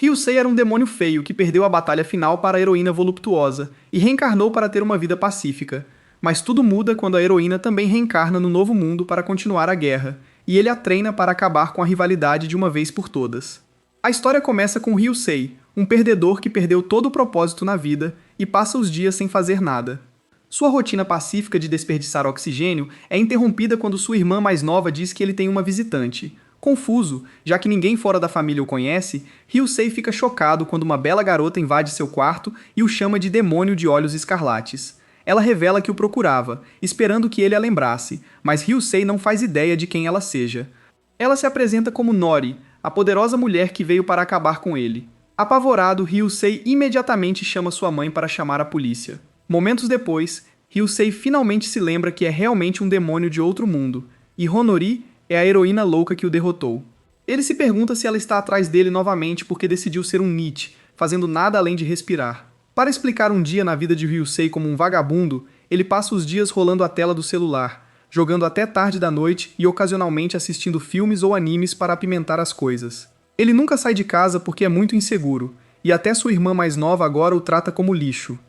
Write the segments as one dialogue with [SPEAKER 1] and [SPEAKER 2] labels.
[SPEAKER 1] Ryusei era um demônio feio que perdeu a batalha final para a heroína voluptuosa e reencarnou para ter uma vida pacífica. Mas tudo muda quando a heroína também reencarna no novo mundo para continuar a guerra, e ele a treina para acabar com a rivalidade de uma vez por todas. A história começa com Ryusei, um perdedor que perdeu todo o propósito na vida e passa os dias sem fazer nada. Sua rotina pacífica de desperdiçar oxigênio é interrompida quando sua irmã mais nova diz que ele tem uma visitante. Confuso, já que ninguém fora da família o conhece, Ryusei fica chocado quando uma bela garota invade seu quarto e o chama de demônio de olhos escarlates. Ela revela que o procurava, esperando que ele a lembrasse, mas Ryusei não faz ideia de quem ela seja. Ela se apresenta como Nori, a poderosa mulher que veio para acabar com ele. Apavorado, Ryusei imediatamente chama sua mãe para chamar a polícia. Momentos depois, Ryusei finalmente se lembra que é realmente um demônio de outro mundo, e Honori é a heroína louca que o derrotou. Ele se pergunta se ela está atrás dele novamente porque decidiu ser um Nietzsche, fazendo nada além de respirar. Para explicar um dia na vida de Ryusei como um vagabundo, ele passa os dias rolando a tela do celular, jogando até tarde da noite e ocasionalmente assistindo filmes ou animes para apimentar as coisas. Ele nunca sai de casa porque é muito inseguro, e até sua irmã mais nova agora o trata como lixo.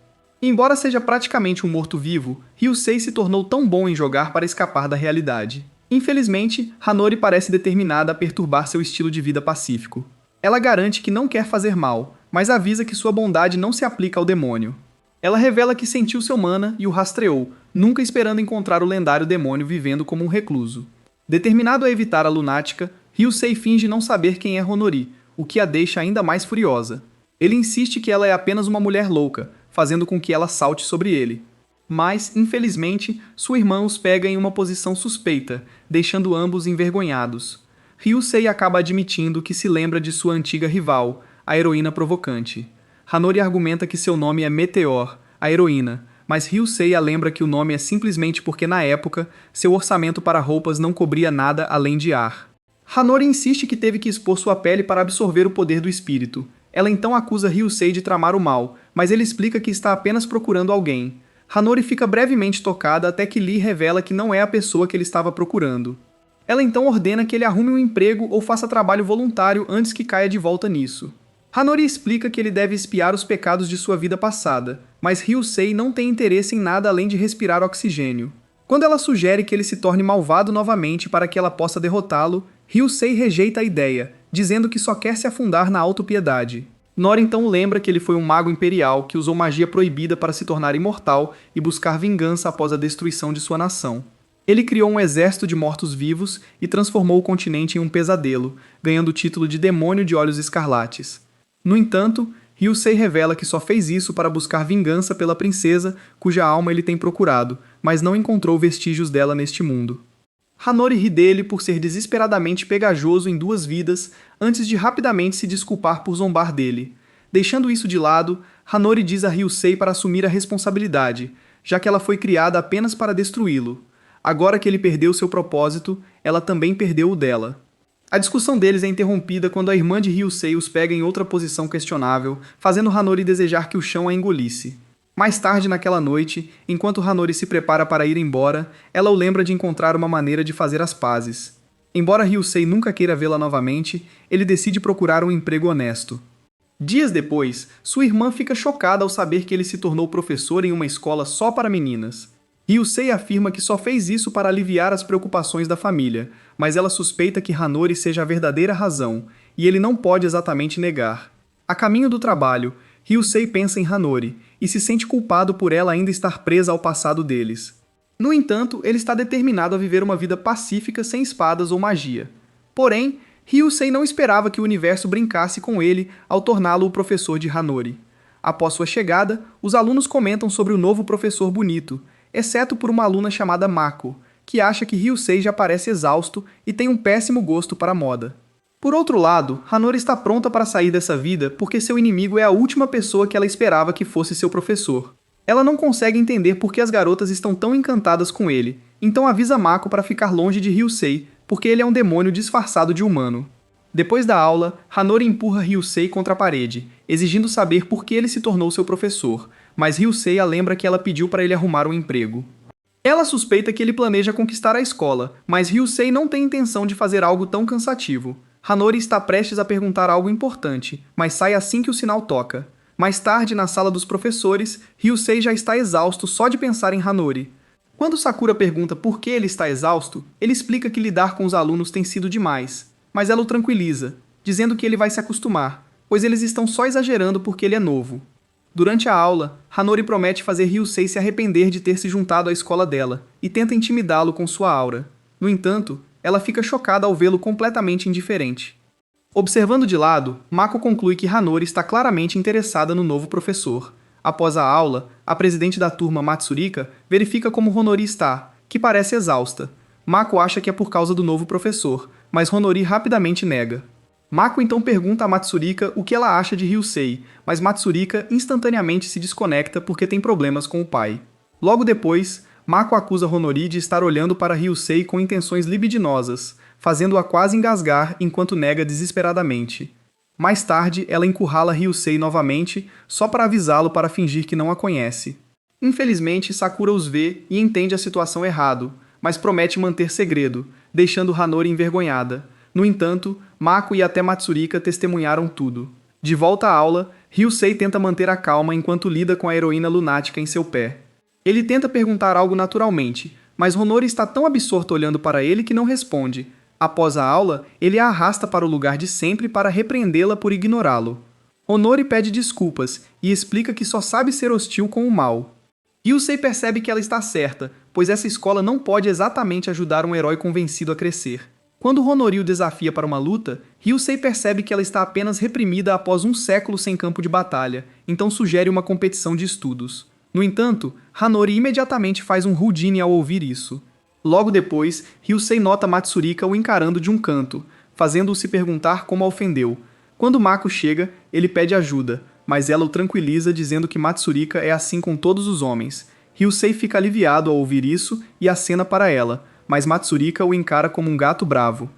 [SPEAKER 1] Embora seja praticamente um morto-vivo, Ryusei se tornou tão bom em jogar para escapar da realidade. Infelizmente, Hanori parece determinada a perturbar seu estilo de vida pacífico. Ela garante que não quer fazer mal, mas avisa que sua bondade não se aplica ao demônio. Ela revela que sentiu seu mana e o rastreou, nunca esperando encontrar o lendário demônio vivendo como um recluso. Determinado a evitar a lunática, Ryusei finge não saber quem é Honori, o que a deixa ainda mais furiosa. Ele insiste que ela é apenas uma mulher louca, fazendo com que ela salte sobre ele. Mas, infelizmente, sua irmã os pega em uma posição suspeita, deixando ambos envergonhados. Ryusei acaba admitindo que se lembra de sua antiga rival, a heroína provocante. Hanori argumenta que seu nome é Meteor, a heroína, mas Ryusei a lembra que o nome é simplesmente porque na época, seu orçamento para roupas não cobria nada além de ar. Hanori insiste que teve que expor sua pele para absorver o poder do espírito. Ela então acusa Ryusei de tramar o mal, mas ele explica que está apenas procurando alguém. Hanori fica brevemente tocada até que Lee revela que não é a pessoa que ele estava procurando. Ela então ordena que ele arrume um emprego ou faça trabalho voluntário antes que caia de volta nisso. Hanori explica que ele deve espiar os pecados de sua vida passada, mas Ryusei não tem interesse em nada além de respirar oxigênio. Quando ela sugere que ele se torne malvado novamente para que ela possa derrotá-lo, Ryusei rejeita a ideia, dizendo que só quer se afundar na autopiedade. Nori então lembra que ele foi um mago imperial que usou magia proibida para se tornar imortal e buscar vingança após a destruição de sua nação. Ele criou um exército de mortos-vivos e transformou o continente em um pesadelo, ganhando o título de Demônio de Olhos Escarlates. No entanto, Ryusei revela que só fez isso para buscar vingança pela princesa cuja alma ele tem procurado, mas não encontrou vestígios dela neste mundo. Hanori ri dele por ser desesperadamente pegajoso em duas vidas antes de rapidamente se desculpar por zombar dele. Deixando isso de lado, Hanori diz a Ryusei para assumir a responsabilidade, já que ela foi criada apenas para destruí-lo. Agora que ele perdeu seu propósito, ela também perdeu o dela. A discussão deles é interrompida quando a irmã de Ryusei os pega em outra posição questionável, fazendo Hanori desejar que o chão a engolisse. Mais tarde naquela noite, enquanto Hanori se prepara para ir embora, ela o lembra de encontrar uma maneira de fazer as pazes. Embora Ryusei nunca queira vê-la novamente, ele decide procurar um emprego honesto. Dias depois, sua irmã fica chocada ao saber que ele se tornou professor em uma escola só para meninas. Ryusei afirma que só fez isso para aliviar as preocupações da família, mas ela suspeita que Hanori seja a verdadeira razão, e ele não pode exatamente negar. A caminho do trabalho, Ryusei pensa em Hanori, e se sente culpado por ela ainda estar presa ao passado deles. No entanto, ele está determinado a viver uma vida pacífica sem espadas ou magia. Porém, Ryusei não esperava que o universo brincasse com ele ao torná-lo o professor de Hanori. Após sua chegada, os alunos comentam sobre o novo professor bonito, exceto por uma aluna chamada Mako, que acha que Ryusei já parece exausto e tem um péssimo gosto para a moda. Por outro lado, Hanori está pronta para sair dessa vida porque seu inimigo é a última pessoa que ela esperava que fosse seu professor. Ela não consegue entender por que as garotas estão tão encantadas com ele, então avisa Mako para ficar longe de Ryusei, porque ele é um demônio disfarçado de humano. Depois da aula, Hanori empurra Ryusei contra a parede, exigindo saber por que ele se tornou seu professor, mas Ryusei a lembra que ela pediu para ele arrumar um emprego. Ela suspeita que ele planeja conquistar a escola, mas Ryusei não tem intenção de fazer algo tão cansativo. Hanori está prestes a perguntar algo importante, mas sai assim que o sinal toca. Mais tarde, na sala dos professores, Ryusei já está exausto só de pensar em Hanori. Quando Sakura pergunta por que ele está exausto, ele explica que lidar com os alunos tem sido demais, mas ela o tranquiliza, dizendo que ele vai se acostumar, pois eles estão só exagerando porque ele é novo. Durante a aula, Hanori promete fazer Ryusei se arrepender de ter se juntado à escola dela e tenta intimidá-lo com sua aura. No entanto, ela fica chocada ao vê-lo completamente indiferente. Observando de lado, Mako conclui que Hanori está claramente interessada no novo professor. Após a aula, a presidente da turma, Matsurika, verifica como Honori está, que parece exausta. Mako acha que é por causa do novo professor, mas Honori rapidamente nega. Mako então pergunta a Matsurika o que ela acha de Ryusei, mas Matsurika instantaneamente se desconecta porque tem problemas com o pai. Logo depois, Mako acusa Honori de estar olhando para Ryusei com intenções libidinosas, fazendo-a quase engasgar enquanto nega desesperadamente. Mais tarde, ela encurrala Ryusei novamente, só para avisá-lo para fingir que não a conhece. Infelizmente, Sakura os vê e entende a situação errado, mas promete manter segredo, deixando Hanori envergonhada. No entanto, Mako e até Matsurika testemunharam tudo. De volta à aula, Ryusei tenta manter a calma enquanto lida com a heroína lunática em seu pé. Ele tenta perguntar algo naturalmente, mas Honori está tão absorto olhando para ele que não responde. Após a aula, ele a arrasta para o lugar de sempre para repreendê-la por ignorá-lo. Honori pede desculpas e explica que só sabe ser hostil com o mal. Ryusei percebe que ela está certa, pois essa escola não pode exatamente ajudar um herói convencido a crescer. Quando Honori o desafia para uma luta, Ryusei percebe que ela está apenas reprimida após um século sem campo de batalha, então sugere uma competição de estudos. No entanto, Hanori imediatamente faz um Houdini ao ouvir isso. Logo depois, Ryusei nota Matsurika o encarando de um canto, fazendo-o se perguntar como a ofendeu. Quando Mako chega, ele pede ajuda, mas ela o tranquiliza dizendo que Matsurika é assim com todos os homens. Ryusei fica aliviado ao ouvir isso e acena para ela, mas Matsurika o encara como um gato bravo.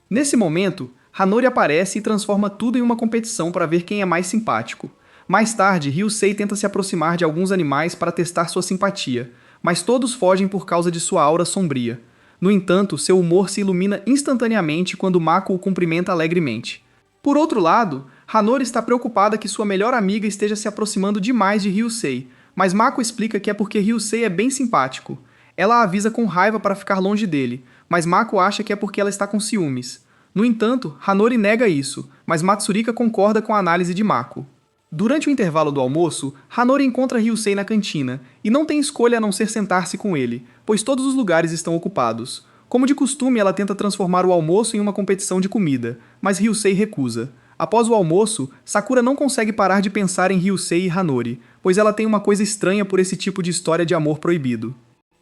[SPEAKER 1] Nesse momento, Hanori aparece e transforma tudo em uma competição para ver quem é mais simpático. Mais tarde, Ryusei tenta se aproximar de alguns animais para testar sua simpatia, mas todos fogem por causa de sua aura sombria. No entanto, seu humor se ilumina instantaneamente quando Mako o cumprimenta alegremente. Por outro lado, Hanori está preocupada que sua melhor amiga esteja se aproximando demais de Ryusei, mas Mako explica que é porque Ryusei é bem simpático. Ela a avisa com raiva para ficar longe dele, mas Mako acha que é porque ela está com ciúmes. No entanto, Hanori nega isso, mas Matsurika concorda com a análise de Mako. Durante o intervalo do almoço, Hanori encontra Ryusei na cantina, e não tem escolha a não ser sentar-se com ele, pois todos os lugares estão ocupados. Como de costume, ela tenta transformar o almoço em uma competição de comida, mas Ryusei recusa. Após o almoço, Sakura não consegue parar de pensar em Ryusei e Hanori, pois ela tem uma coisa estranha por esse tipo de história de amor proibido.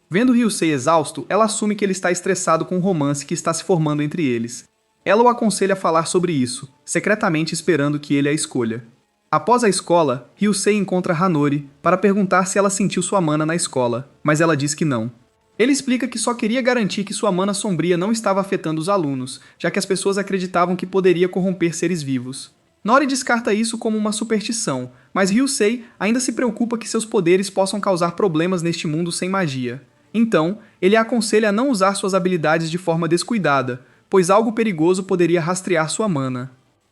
[SPEAKER 1] Vendo Ryusei exausto, ela assume que ele está estressado com o romance que está se formando entre eles. Ela o aconselha a falar sobre isso, secretamente esperando que ele a escolha. Após a escola, Ryusei encontra Hanori para perguntar se ela sentiu sua mana na escola, mas ela diz que não. Ele explica que só queria garantir que sua mana sombria não estava afetando os alunos, já que as pessoas acreditavam que poderia corromper seres vivos. Nori descarta isso como uma superstição, mas Ryusei ainda se preocupa que seus poderes possam causar problemas neste mundo sem magia. Então, ele a aconselha a não usar suas habilidades de forma descuidada, pois algo perigoso poderia rastrear sua mana.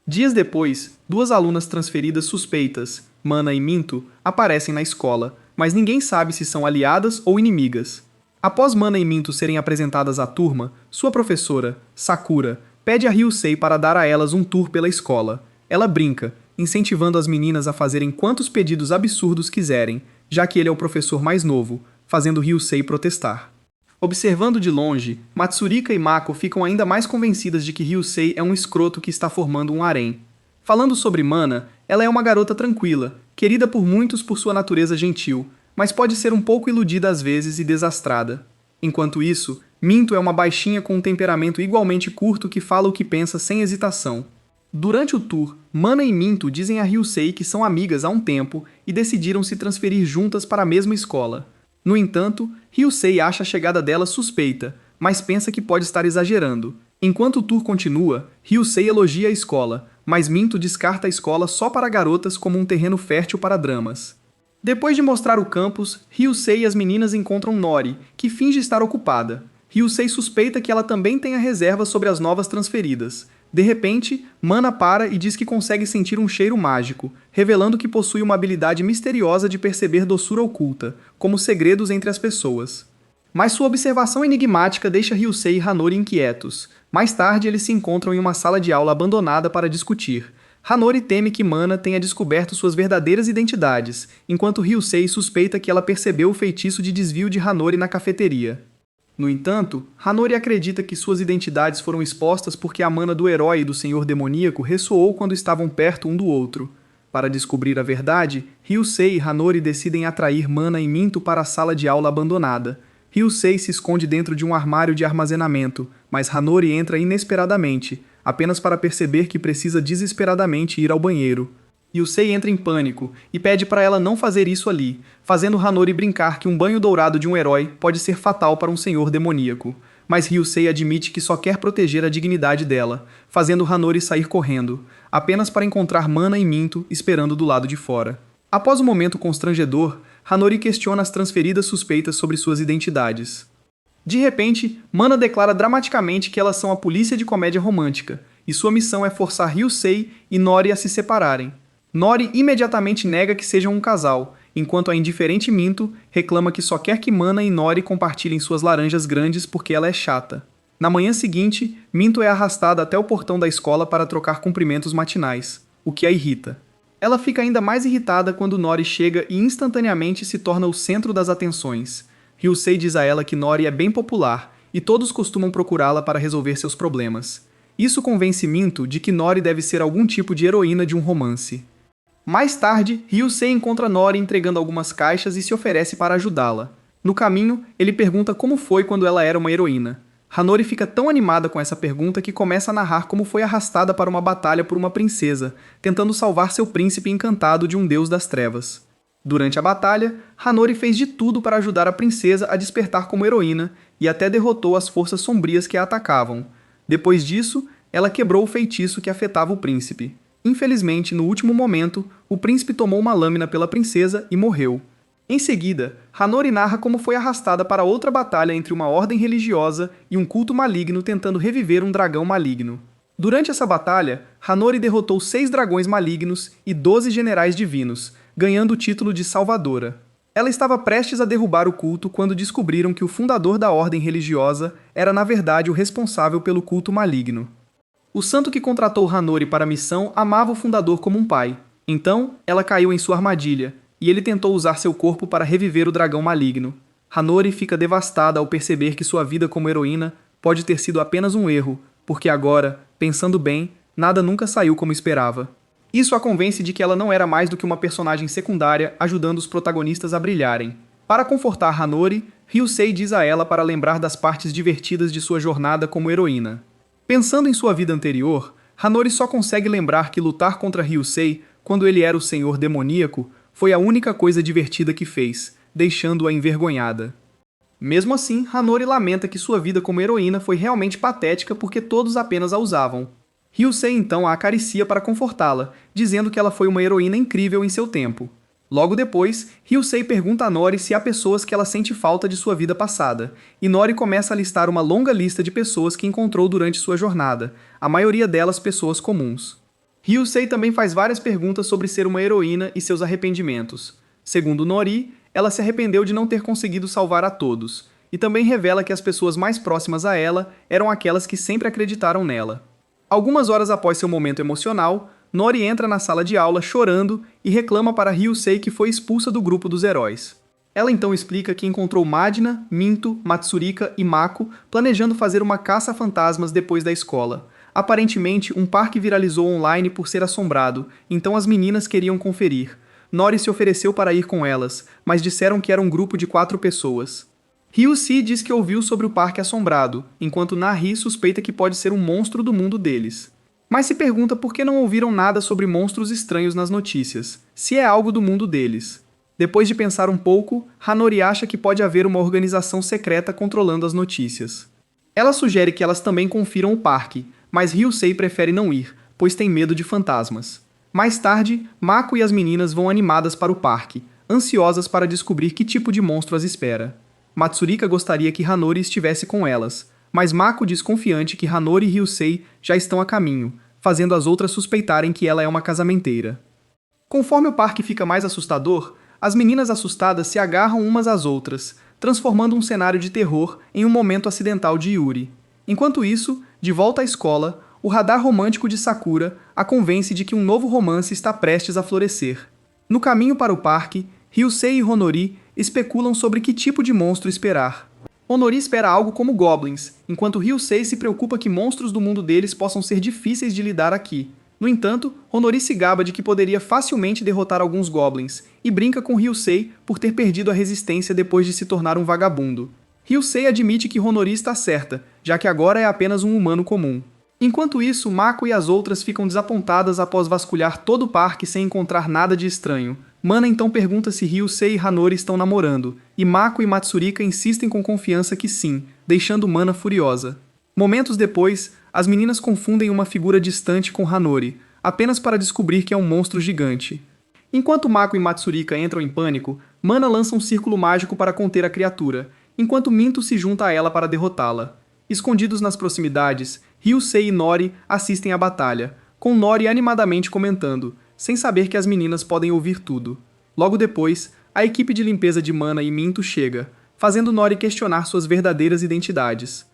[SPEAKER 1] Dias depois, duas alunas transferidas suspeitas, Mana e Minto, aparecem na escola, mas ninguém sabe se são aliadas ou inimigas. Após Mana e Minto serem apresentadas à turma, sua professora, Sakura, pede a Ryusei para dar a elas um tour pela escola. Ela brinca, incentivando as meninas a fazerem quantos pedidos absurdos quiserem, já que ele é o professor mais novo, fazendo Ryusei protestar. Observando de longe, Matsurika e Mako ficam ainda mais convencidas de que Ryusei é um escroto que está formando um harém. Falando sobre Mana, ela é uma garota tranquila, querida por muitos por sua natureza gentil, mas pode ser um pouco iludida às vezes e desastrada. Enquanto isso, Minto é uma baixinha com um temperamento igualmente curto que fala o que pensa sem hesitação. Durante o tour, Mana e Minto dizem a Ryusei que são amigas há um tempo e decidiram se transferir juntas para a mesma escola. No entanto, Ryusei acha a chegada dela suspeita, mas pensa que pode estar exagerando. Enquanto o tour continua, Ryusei elogia a escola, mas Minto descarta a escola só para garotas como um terreno fértil para dramas. Depois de mostrar o campus, Ryusei e as meninas encontram Nori, que finge estar ocupada. Ryusei suspeita que ela também tenha reservas sobre as novas transferidas. De repente, Mana para e diz que consegue sentir um cheiro mágico, revelando que possui uma habilidade misteriosa de perceber doçura oculta, como segredos entre as pessoas. Mas sua observação enigmática deixa Ryusei e Hanori inquietos. Mais tarde, eles se encontram em uma sala de aula abandonada para discutir. Hanori teme que Mana tenha descoberto suas verdadeiras identidades, enquanto Ryusei suspeita que ela percebeu o feitiço de desvio de Hanori na cafeteria. No entanto, Hanori acredita que suas identidades foram expostas porque a mana do herói e do senhor demoníaco ressoou quando estavam perto um do outro. Para descobrir a verdade, Ryusei e Hanori decidem atrair Mana e Minto para a sala de aula abandonada. Ryusei se esconde dentro de um armário de armazenamento, mas Hanori entra inesperadamente, apenas para perceber que precisa desesperadamente ir ao banheiro. Ryusei entra em pânico e pede para ela não fazer isso ali, fazendo Hanori brincar que um banho dourado de um herói pode ser fatal para um senhor demoníaco. Mas Ryusei admite que só quer proteger a dignidade dela, fazendo Hanori sair correndo, apenas para encontrar Mana e Minto esperando do lado de fora. Após um momento constrangedor, Hanori questiona as transferidas suspeitas sobre suas identidades. De repente, Mana declara dramaticamente que elas são a polícia de comédia romântica, e sua missão é forçar Ryusei e Nori a se separarem. Nori imediatamente nega que sejam um casal, enquanto a indiferente Minto reclama que só quer que Mana e Nori compartilhem suas laranjas grandes porque ela é chata. Na manhã seguinte, Minto é arrastada até o portão da escola para trocar cumprimentos matinais, o que a irrita. Ela fica ainda mais irritada quando Nori chega e instantaneamente se torna o centro das atenções. Ryusei diz a ela que Nori é bem popular e todos costumam procurá-la para resolver seus problemas. Isso convence Minto de que Nori deve ser algum tipo de heroína de um romance. Mais tarde, Ryusei encontra Nori entregando algumas caixas e se oferece para ajudá-la. No caminho, ele pergunta como foi quando ela era uma heroína. Hanori fica tão animada com essa pergunta que começa a narrar como foi arrastada para uma batalha por uma princesa, tentando salvar seu príncipe encantado de um deus das trevas. Durante a batalha, Hanori fez de tudo para ajudar a princesa a despertar como heroína e até derrotou as forças sombrias que a atacavam. Depois disso, ela quebrou o feitiço que afetava o príncipe. Infelizmente, no último momento, o príncipe tomou uma lâmina pela princesa e morreu. Em seguida, Hanori narra como foi arrastada para outra batalha entre uma ordem religiosa e um culto maligno tentando reviver um dragão maligno. Durante essa batalha, Hanori derrotou 6 dragões malignos e 12 generais divinos, ganhando o título de Salvadora. Ela estava prestes a derrubar o culto quando descobriram que o fundador da ordem religiosa era na verdade o responsável pelo culto maligno. O santo que contratou Hanori para a missão amava o fundador como um pai. Então, ela caiu em sua armadilha, e ele tentou usar seu corpo para reviver o dragão maligno. Hanori fica devastada ao perceber que sua vida como heroína pode ter sido apenas um erro, porque agora, pensando bem, nada nunca saiu como esperava. Isso a convence de que ela não era mais do que uma personagem secundária ajudando os protagonistas a brilharem. Para confortar Hanori, Ryusei diz a ela para lembrar das partes divertidas de sua jornada como heroína. Pensando em sua vida anterior, Hanori só consegue lembrar que lutar contra Ryusei, quando ele era o senhor demoníaco, foi a única coisa divertida que fez, deixando-a envergonhada. Mesmo assim, Hanori lamenta que sua vida como heroína foi realmente patética porque todos apenas a usavam. Ryusei então a acaricia para confortá-la, dizendo que ela foi uma heroína incrível em seu tempo. Logo depois, Ryusei pergunta a Nori se há pessoas que ela sente falta de sua vida passada, e Nori começa a listar uma longa lista de pessoas que encontrou durante sua jornada, a maioria delas pessoas comuns. Ryusei também faz várias perguntas sobre ser uma heroína e seus arrependimentos. Segundo Nori, ela se arrependeu de não ter conseguido salvar a todos, e também revela que as pessoas mais próximas a ela eram aquelas que sempre acreditaram nela. Algumas horas após seu momento emocional, Nori entra na sala de aula chorando e reclama para Ryusei que foi expulsa do grupo dos heróis. Ela então explica que encontrou Madina, Minto, Matsurika e Mako planejando fazer uma caça a fantasmas depois da escola. Aparentemente, um parque viralizou online por ser assombrado, então as meninas queriam conferir. Nori se ofereceu para ir com elas, mas disseram que era um grupo de 4 pessoas. Ryusei diz que ouviu sobre o parque assombrado, enquanto Nari suspeita que pode ser um monstro do mundo deles. Mas se pergunta por que não ouviram nada sobre monstros estranhos nas notícias, se é algo do mundo deles. Depois de pensar um pouco, Hanori acha que pode haver uma organização secreta controlando as notícias. Ela sugere que elas também confiram o parque, mas Ryusei prefere não ir, pois tem medo de fantasmas. Mais tarde, Mako e as meninas vão animadas para o parque, ansiosas para descobrir que tipo de monstro as espera. Matsurika gostaria que Hanori estivesse com elas. mas Mako diz confiante que Hanori e Ryusei já estão a caminho, fazendo as outras suspeitarem que ela é uma casamenteira. Conforme o parque fica mais assustador, as meninas assustadas se agarram umas às outras, transformando um cenário de terror em um momento acidental de Yuri. Enquanto isso, de volta à escola, o radar romântico de Sakura a convence de que um novo romance está prestes a florescer. No caminho para o parque, Ryusei e Honori especulam sobre que tipo de monstro esperar. Honori espera algo como goblins, enquanto Ryusei se preocupa que monstros do mundo deles possam ser difíceis de lidar aqui. No entanto, Honori se gaba de que poderia facilmente derrotar alguns goblins, e brinca com Ryusei por ter perdido a resistência depois de se tornar um vagabundo. Ryusei admite que Honori está certa, já que agora é apenas um humano comum. Enquanto isso, Mako e as outras ficam desapontadas após vasculhar todo o parque sem encontrar nada de estranho. Mana então pergunta se Ryusei e Hanori estão namorando, e Mako e Matsurika insistem com confiança que sim, deixando Mana furiosa. Momentos depois, as meninas confundem uma figura distante com Hanori, apenas para descobrir que é um monstro gigante. Enquanto Mako e Matsurika entram em pânico, Mana lança um círculo mágico para conter a criatura, enquanto Minto se junta a ela para derrotá-la. Escondidos nas proximidades, Ryusei e Nori assistem à batalha, com Nori animadamente comentando, sem saber que as meninas podem ouvir tudo. Logo depois, a equipe de limpeza de Mana e Minto chega, fazendo Nori questionar suas verdadeiras identidades.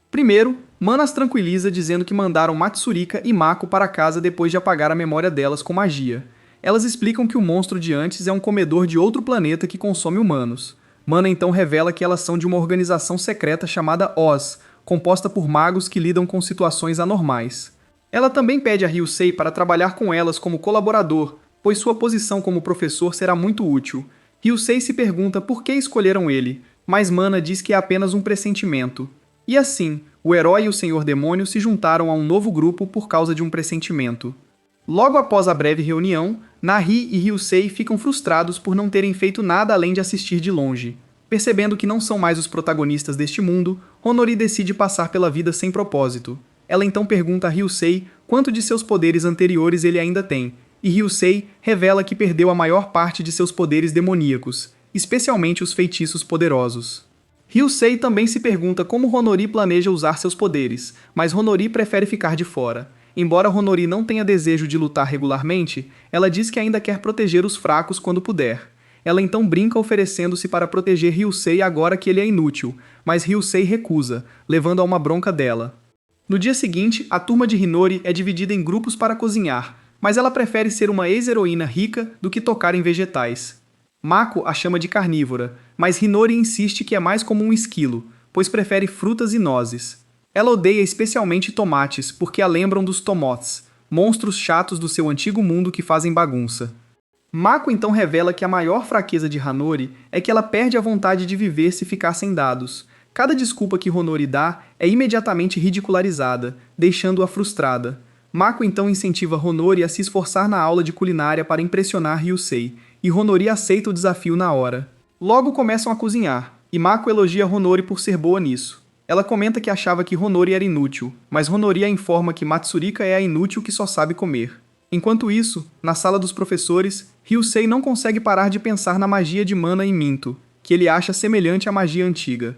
[SPEAKER 1] Primeiro, Mana as tranquiliza dizendo que mandaram Matsurika e Mako para casa depois de apagar a memória delas com magia. Elas explicam que o monstro de antes é um comedor de outro planeta que consome humanos. Mana então revela que elas são de uma organização secreta chamada Oz, composta por magos que lidam com situações anormais. Ela também pede a Ryusei para trabalhar com elas como colaborador, pois sua posição como professor será muito útil. Ryusei se pergunta por que escolheram ele, mas Mana diz que é apenas um pressentimento. E assim, o herói e o Senhor Demônio se juntaram a um novo grupo por causa de um pressentimento. Logo após a breve reunião, Nahi e Ryusei ficam frustrados por não terem feito nada além de assistir de longe. Percebendo que não são mais os protagonistas deste mundo, Honori decide passar pela vida sem propósito. Ela então pergunta a Ryusei quanto de seus poderes anteriores ele ainda tem, e Ryusei revela que perdeu a maior parte de seus poderes demoníacos, especialmente os feitiços poderosos. Ryusei também se pergunta como Honori planeja usar seus poderes, mas Honori prefere ficar de fora. Embora Honori não tenha desejo de lutar regularmente, ela diz que ainda quer proteger os fracos quando puder. Ela então brinca oferecendo-se para proteger Ryusei agora que ele é inútil, mas Ryusei recusa, levando a uma bronca dela. No dia seguinte, a turma de Hinori é dividida em grupos para cozinhar, mas ela prefere ser uma ex-heroína rica do que tocar em vegetais. Mako a chama de carnívora, mas Hinori insiste que é mais como um esquilo, pois prefere frutas e nozes. Ela odeia especialmente tomates, porque a lembram dos tomots, monstros chatos do seu antigo mundo que fazem bagunça. Mako então revela que a maior fraqueza de Hanori é que ela perde a vontade de viver se ficar sem dados. Cada desculpa que Honori dá é imediatamente ridicularizada, deixando-a frustrada. Mako então incentiva Honori a se esforçar na aula de culinária para impressionar Ryusei, e Honori aceita o desafio na hora. Logo começam a cozinhar, e Mako elogia Honori por ser boa nisso. Ela comenta que achava que Honori era inútil, mas Honori a informa que Matsurika é a inútil que só sabe comer. Enquanto isso, na sala dos professores, Ryusei não consegue parar de pensar na magia de Mana e Minto, que ele acha semelhante à magia antiga.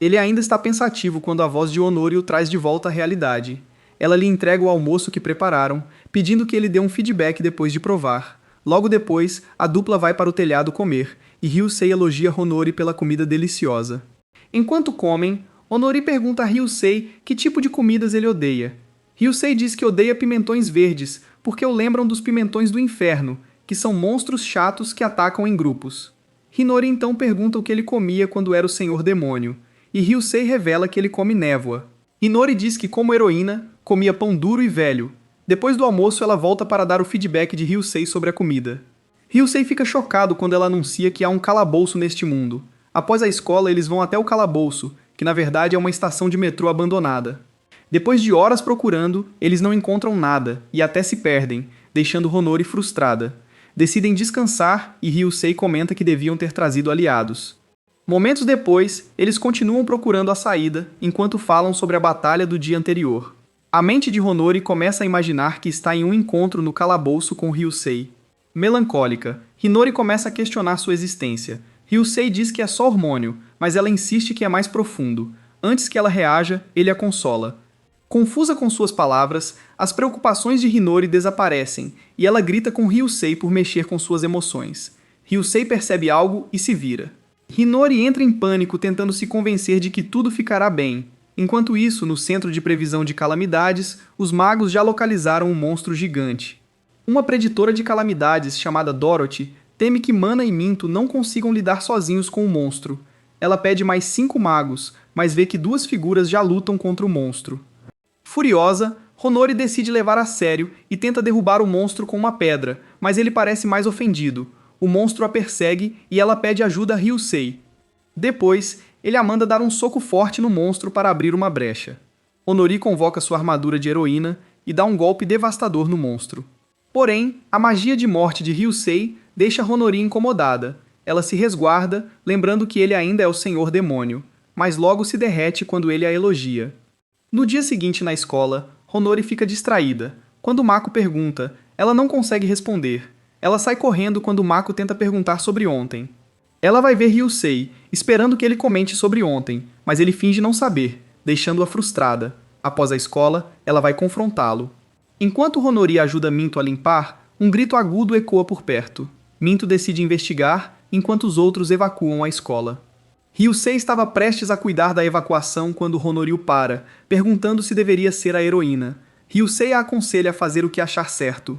[SPEAKER 1] Ele ainda está pensativo quando a voz de Honori o traz de volta à realidade. Ela lhe entrega o almoço que prepararam, pedindo que ele dê um feedback depois de provar. Logo depois, a dupla vai para o telhado comer, e Ryusei elogia Honori pela comida deliciosa. Enquanto comem, Honori pergunta a Ryusei que tipo de comidas ele odeia. Ryusei diz que odeia pimentões verdes, porque o lembram dos pimentões do inferno, que são monstros chatos que atacam em grupos. Hinori então pergunta o que ele comia quando era o Senhor Demônio, e Ryusei revela que ele come névoa. Hinori diz que, como heroína, comia pão duro e velho. Depois do almoço, ela volta para dar o feedback de Ryusei sobre a comida. Ryusei fica chocado quando ela anuncia que há um calabouço neste mundo. Após a escola, eles vão até o calabouço, que na verdade é uma estação de metrô abandonada. Depois de horas procurando, eles não encontram nada e até se perdem, deixando Honori frustrada. Decidem descansar e Ryusei comenta que deviam ter trazido aliados. Momentos depois, eles continuam procurando a saída, enquanto falam sobre a batalha do dia anterior. A mente de Honori começa a imaginar que está em um encontro no calabouço com Ryusei. Melancólica, Hinori começa a questionar sua existência. Ryusei diz que é só hormônio, mas ela insiste que é mais profundo. Antes que ela reaja, ele a consola. Confusa com suas palavras, as preocupações de Hinori desaparecem e ela grita com Ryusei por mexer com suas emoções. Ryusei percebe algo e se vira. Hinori entra em pânico tentando se convencer de que tudo ficará bem. Enquanto isso, no Centro de Previsão de Calamidades, os magos já localizaram um monstro gigante. Uma preditora de calamidades chamada Dorothy teme que Mana e Minto não consigam lidar sozinhos com o monstro. Ela pede mais 5 magos, mas vê que 2 figuras já lutam contra o monstro. Furiosa, Honori decide levar a sério e tenta derrubar o monstro com uma pedra, mas ele parece mais ofendido. O monstro a persegue e ela pede ajuda a Ryusei. Depois, ele a manda dar um soco forte no monstro para abrir uma brecha. Honori convoca sua armadura de heroína e dá um golpe devastador no monstro. Porém, a magia de morte de Ryusei deixa Honori incomodada. Ela se resguarda, lembrando que ele ainda é o Senhor Demônio, mas logo se derrete quando ele a elogia. No dia seguinte na escola, Honori fica distraída. Quando Mako pergunta, ela não consegue responder. Ela sai correndo quando Mako tenta perguntar sobre ontem. Ela vai ver Ryusei, esperando que ele comente sobre ontem, mas ele finge não saber, deixando-a frustrada. Após a escola, ela vai confrontá-lo. Enquanto Honori ajuda Minto a limpar, um grito agudo ecoa por perto. Minto decide investigar, enquanto os outros evacuam a escola. Ryusei estava prestes a cuidar da evacuação quando Honori o para, perguntando se deveria ser a heroína. Ryusei a aconselha a fazer o que achar certo.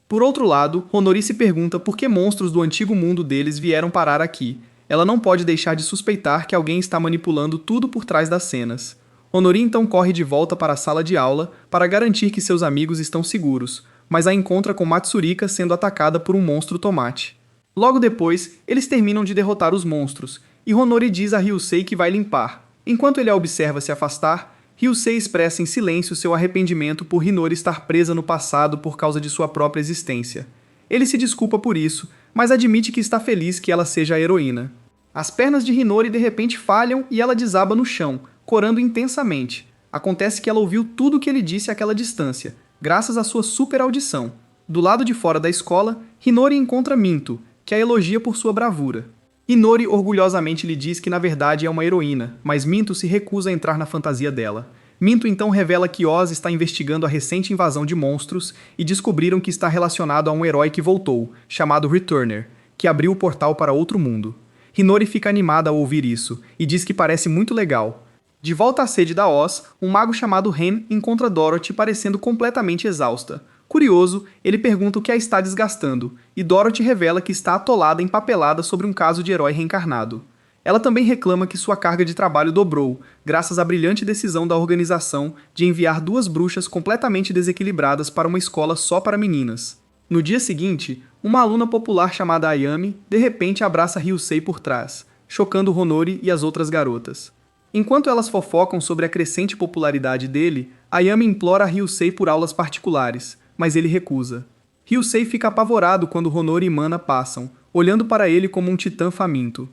[SPEAKER 1] Por outro lado, Honori se pergunta por que monstros do antigo mundo deles vieram parar aqui. Ela não pode deixar de suspeitar que alguém está manipulando tudo por trás das cenas. Honori então corre de volta para a sala de aula para garantir que seus amigos estão seguros, mas a encontra com Matsurika sendo atacada por um monstro tomate. Logo depois, eles terminam de derrotar os monstros, e Honori diz a Ryusei que vai limpar. Enquanto ele a observa se afastar, Ryusei expressa em silêncio seu arrependimento por Hinori estar presa no passado por causa de sua própria existência. Ele se desculpa por isso, mas admite que está feliz que ela seja a heroína. As pernas de Hinori de repente falham e ela desaba no chão, corando intensamente. Acontece que ela ouviu tudo o que ele disse àquela distância, graças à sua super audição. Do lado de fora da escola, Hinori encontra Minto, que a elogia por sua bravura. Hinori orgulhosamente lhe diz que na verdade é uma heroína, mas Minto se recusa a entrar na fantasia dela. Minto então revela que Oz está investigando a recente invasão de monstros e descobriram que está relacionado a um herói que voltou, chamado Returner, que abriu o portal para outro mundo. Hinori fica animada ao ouvir isso e diz que parece muito legal. De volta à sede da Oz, um mago chamado Ren encontra Dorothy parecendo completamente exausta. Curioso, ele pergunta o que a está desgastando, e Dorothy revela que está atolada empapelada sobre um caso de herói reencarnado. Ela também reclama que sua carga de trabalho dobrou, graças à brilhante decisão da organização de enviar 2 bruxas completamente desequilibradas para uma escola só para meninas. No dia seguinte, uma aluna popular chamada Ayami de repente abraça Ryusei por trás, chocando Honori e as outras garotas. Enquanto elas fofocam sobre a crescente popularidade dele, Ayami implora a Ryusei por aulas particulares, mas ele recusa. Ryusei fica apavorado quando Honori e Mana passam, olhando para ele como um titã faminto.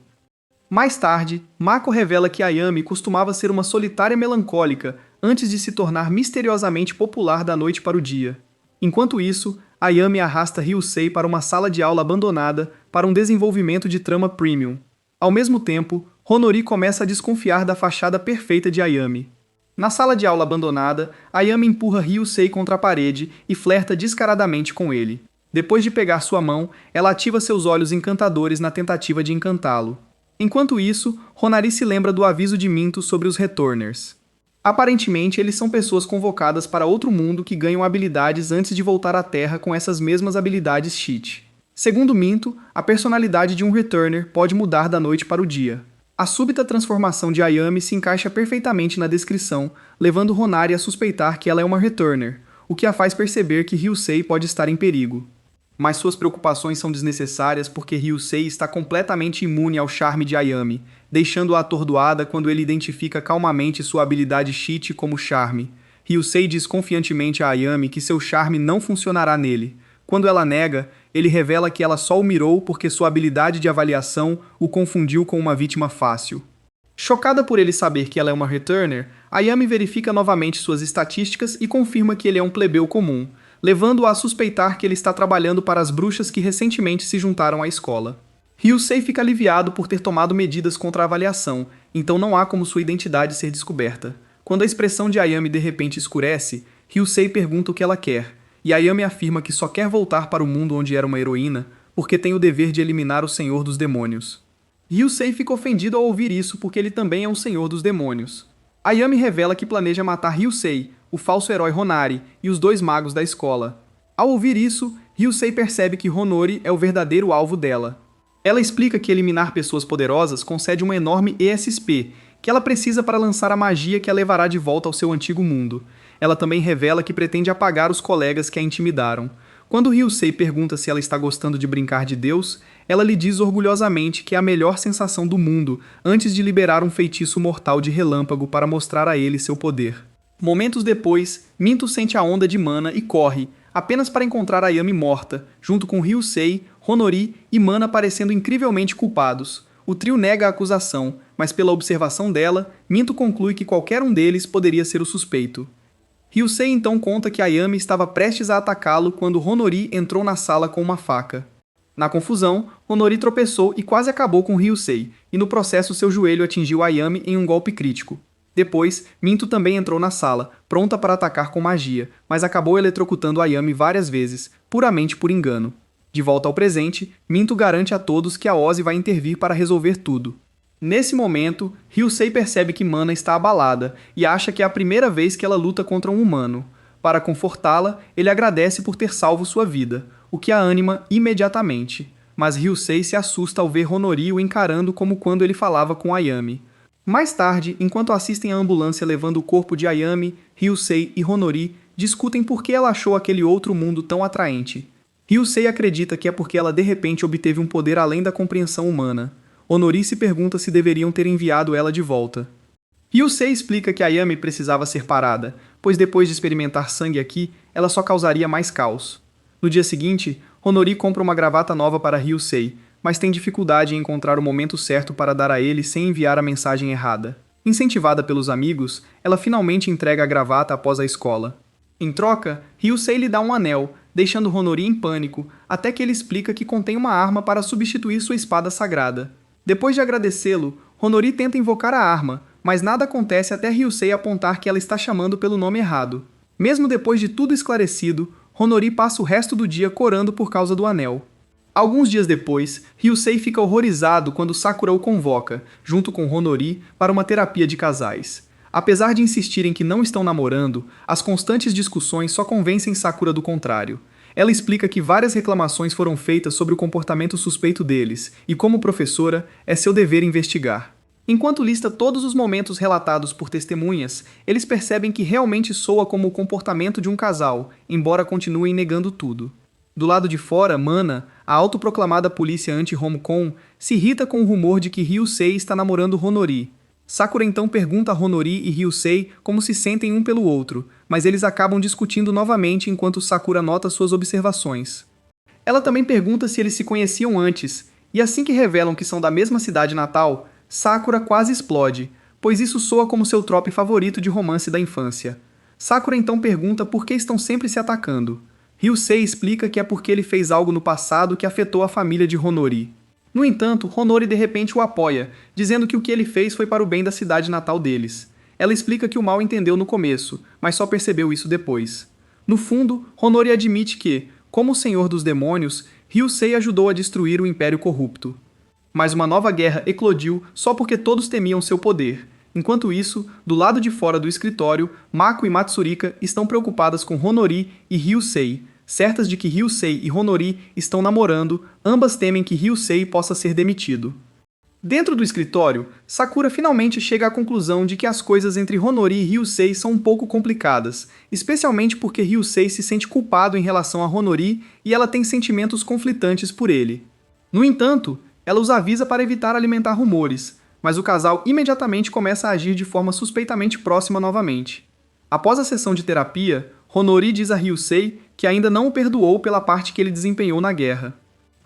[SPEAKER 1] Mais tarde, Mako revela que Ayami costumava ser uma solitária melancólica antes de se tornar misteriosamente popular da noite para o dia. Enquanto isso, Ayami arrasta Ryusei para uma sala de aula abandonada para um desenvolvimento de trama premium. Ao mesmo tempo, Honori começa a desconfiar da fachada perfeita de Ayami. Na sala de aula abandonada, Ayami empurra Ryusei contra a parede e flerta descaradamente com ele. Depois de pegar sua mão, ela ativa seus olhos encantadores na tentativa de encantá-lo. Enquanto isso, Honari se lembra do aviso de Minto sobre os Returners. Aparentemente, eles são pessoas convocadas para outro mundo que ganham habilidades antes de voltar à Terra com essas mesmas habilidades cheat. Segundo Minto, a personalidade de um Returner pode mudar da noite para o dia. A súbita transformação de Ayami se encaixa perfeitamente na descrição, levando Honari a suspeitar que ela é uma Returner, o que a faz perceber que Ryusei pode estar em perigo. Mas suas preocupações são desnecessárias porque Ryusei está completamente imune ao charme de Ayami, deixando-a atordoada quando ele identifica calmamente sua habilidade cheat como charme. Ryusei diz confiantemente a Ayami que seu charme não funcionará nele. Quando ela nega, ele revela que ela só o mirou porque sua habilidade de avaliação o confundiu com uma vítima fácil. Chocada por ele saber que ela é uma Returner, Ayami verifica novamente suas estatísticas e confirma que ele é um plebeu comum, levando-a a suspeitar que ele está trabalhando para as bruxas que recentemente se juntaram à escola. Ryusei fica aliviado por ter tomado medidas contra a avaliação, então não há como sua identidade ser descoberta. Quando a expressão de Ayami de repente escurece, Ryusei pergunta o que ela quer, e Ayami afirma que só quer voltar para o mundo onde era uma heroína porque tem o dever de eliminar o Senhor dos Demônios. Ryusei fica ofendido ao ouvir isso porque ele também é um Senhor dos Demônios. Ayami revela que planeja matar Ryusei, o falso herói Honari e os dois magos da escola. Ao ouvir isso, Ryusei percebe que Honori é o verdadeiro alvo dela. Ela explica que eliminar pessoas poderosas concede uma enorme ESP, que ela precisa para lançar a magia que a levará de volta ao seu antigo mundo. Ela também revela que pretende apagar os colegas que a intimidaram. Quando Ryusei pergunta se ela está gostando de brincar de Deus, ela lhe diz orgulhosamente que é a melhor sensação do mundo antes de liberar um feitiço mortal de relâmpago para mostrar a ele seu poder. Momentos depois, Minto sente a onda de mana e corre, apenas para encontrar Ayami morta, junto com Ryusei, Honori e Mana parecendo incrivelmente culpados. O trio nega a acusação, mas pela observação dela, Minto conclui que qualquer um deles poderia ser o suspeito. Ryusei então conta que Ayami estava prestes a atacá-lo quando Honori entrou na sala com uma faca. Na confusão, Honori tropeçou e quase acabou com Ryusei, e no processo seu joelho atingiu Ayami em um golpe crítico. Depois, Minto também entrou na sala, pronta para atacar com magia, mas acabou eletrocutando Ayami várias vezes, puramente por engano. De volta ao presente, Minto garante a todos que a Ozzy vai intervir para resolver tudo. Nesse momento, Ryusei percebe que Mana está abalada e acha que é a primeira vez que ela luta contra um humano. Para confortá-la, ele agradece por ter salvo sua vida, o que a anima imediatamente. Mas Ryusei se assusta ao ver Honori o encarando como quando ele falava com Ayami. Mais tarde, enquanto assistem à ambulância levando o corpo de Ayami, Ryusei e Honori discutem por que ela achou aquele outro mundo tão atraente. Ryusei acredita que é porque ela de repente obteve um poder além da compreensão humana. Honori se pergunta se deveriam ter enviado ela de volta. Ryusei explica que Ayami precisava ser parada, pois depois de experimentar sangue aqui, ela só causaria mais caos. No dia seguinte, Honori compra uma gravata nova para Ryusei, mas tem dificuldade em encontrar o momento certo para dar a ele sem enviar a mensagem errada. Incentivada pelos amigos, ela finalmente entrega a gravata após a escola. Em troca, Ryusei lhe dá um anel, deixando Honori em pânico, até que ele explica que contém uma arma para substituir sua espada sagrada. Depois de agradecê-lo, Honori tenta invocar a arma, mas nada acontece até Ryusei apontar que ela está chamando pelo nome errado. Mesmo depois de tudo esclarecido, Honori passa o resto do dia corando por causa do anel. Alguns dias depois, Ryusei fica horrorizado quando Sakura o convoca, junto com Honori, para uma terapia de casais. Apesar de insistirem que não estão namorando, as constantes discussões só convencem Sakura do contrário. Ela explica que várias reclamações foram feitas sobre o comportamento suspeito deles, e como professora, é seu dever investigar. Enquanto lista todos os momentos relatados por testemunhas, eles percebem que realmente soa como o comportamento de um casal, embora continuem negando tudo. Do lado de fora, Mana, a autoproclamada polícia anti-Homecom, se irrita com o rumor de que Ryusei está namorando Honori. Sakura então pergunta a Honori e Ryusei como se sentem um pelo outro, mas eles acabam discutindo novamente enquanto Sakura nota suas observações. Ela também pergunta se eles se conheciam antes, e assim que revelam que são da mesma cidade natal, Sakura quase explode, pois isso soa como seu trope favorito de romance da infância. Sakura então pergunta por que estão sempre se atacando. Ryusei explica que é porque ele fez algo no passado que afetou a família de Honori. No entanto, Honori de repente o apoia, dizendo que o que ele fez foi para o bem da cidade natal deles. Ela explica que o mal entendeu no começo, mas só percebeu isso depois. No fundo, Honori admite que, como o Senhor dos Demônios, Ryusei ajudou a destruir o Império Corrupto. Mas uma nova guerra eclodiu só porque todos temiam seu poder. Enquanto isso, do lado de fora do escritório, Mako e Matsurika estão preocupadas com Honori e Ryusei. Certas de que Ryusei e Honori estão namorando, ambas temem que Ryusei possa ser demitido. Dentro do escritório, Sakura finalmente chega à conclusão de que as coisas entre Honori e Ryusei são um pouco complicadas, especialmente porque Ryusei se sente culpado em relação a Honori e ela tem sentimentos conflitantes por ele. No entanto, ela os avisa para evitar alimentar rumores, mas o casal imediatamente começa a agir de forma suspeitamente próxima novamente. Após a sessão de terapia, Honori diz a Ryusei que ainda não o perdoou pela parte que ele desempenhou na guerra.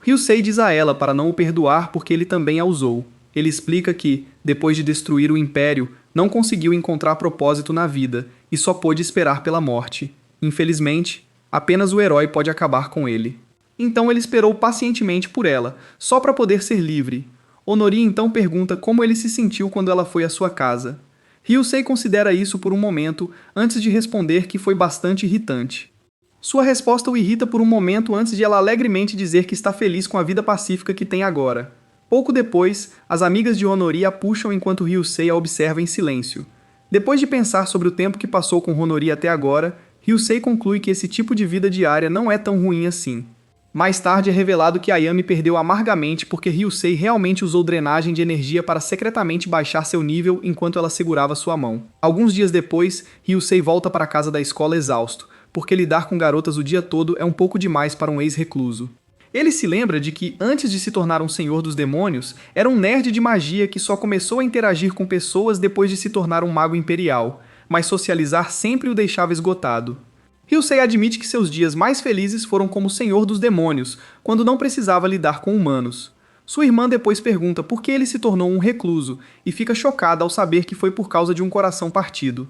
[SPEAKER 1] Ryusei diz a ela para não o perdoar porque ele também a usou. Ele explica que, depois de destruir o Império, não conseguiu encontrar propósito na vida e só pôde esperar pela morte. Infelizmente, apenas o herói pode acabar com ele. Então ele esperou pacientemente por ela, só para poder ser livre. Honori então pergunta como ele se sentiu quando ela foi à sua casa. Ryusei considera isso por um momento, antes de responder que foi bastante irritante. Sua resposta o irrita por um momento antes de ela alegremente dizer que está feliz com a vida pacífica que tem agora. Pouco depois, as amigas de Honori a puxam enquanto Ryusei a observa em silêncio. Depois de pensar sobre o tempo que passou com Honori até agora, Ryusei conclui que esse tipo de vida diária não é tão ruim assim. Mais tarde é revelado que Ayami perdeu amargamente porque Ryusei realmente usou drenagem de energia para secretamente baixar seu nível enquanto ela segurava sua mão. Alguns dias depois, Ryusei volta para a casa da escola exausto, porque lidar com garotas o dia todo é um pouco demais para um ex-recluso. Ele se lembra de que, antes de se tornar um senhor dos demônios, era um nerd de magia que só começou a interagir com pessoas depois de se tornar um mago imperial, mas socializar sempre o deixava esgotado. Ryusei admite que seus dias mais felizes foram como senhor dos demônios, quando não precisava lidar com humanos. Sua irmã depois pergunta por que ele se tornou um recluso, e fica chocada ao saber que foi por causa de um coração partido.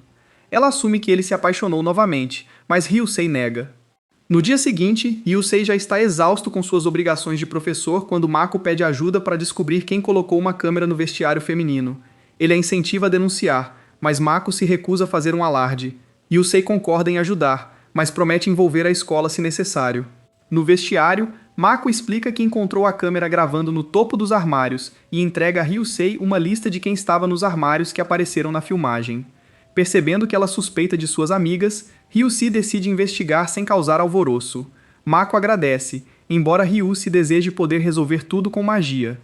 [SPEAKER 1] Ela assume que ele se apaixonou novamente, mas Ryusei nega. No dia seguinte, Ryusei já está exausto com suas obrigações de professor quando Mako pede ajuda para descobrir quem colocou uma câmera no vestiário feminino. Ele a incentiva a denunciar, mas Mako se recusa a fazer um alarde. Ryusei concorda em ajudar, mas promete envolver a escola se necessário. No vestiário, Mako explica que encontrou a câmera gravando no topo dos armários e entrega a Ryusei uma lista de quem estava nos armários que apareceram na filmagem. Percebendo que ela suspeita de suas amigas, Ryusei decide investigar sem causar alvoroço. Mako agradece, embora Ryusei deseje poder resolver tudo com magia.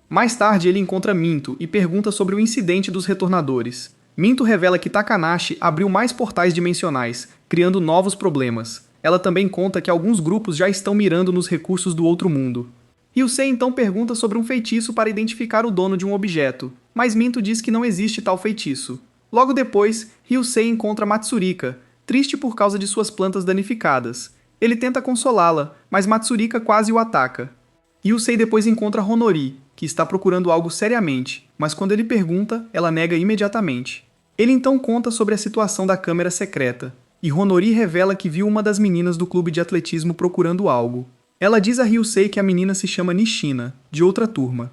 [SPEAKER 1] Mais tarde ele encontra Minto e pergunta sobre o incidente dos retornadores. Minto revela que Takanashi abriu mais portais dimensionais, criando novos problemas. Ela também conta que alguns grupos já estão mirando nos recursos do outro mundo. Ryusei então pergunta sobre um feitiço para identificar o dono de um objeto, mas Minto diz que não existe tal feitiço. Logo depois, Ryusei encontra Matsurika, triste por causa de suas plantas danificadas. Ele tenta consolá-la, mas Matsurika quase o ataca. Ryusei depois encontra Honori, que está procurando algo seriamente, mas quando ele pergunta, ela nega imediatamente. Ele então conta sobre a situação da câmera secreta, e Honori revela que viu uma das meninas do clube de atletismo procurando algo. Ela diz a Ryusei que a menina se chama Nishina, de outra turma.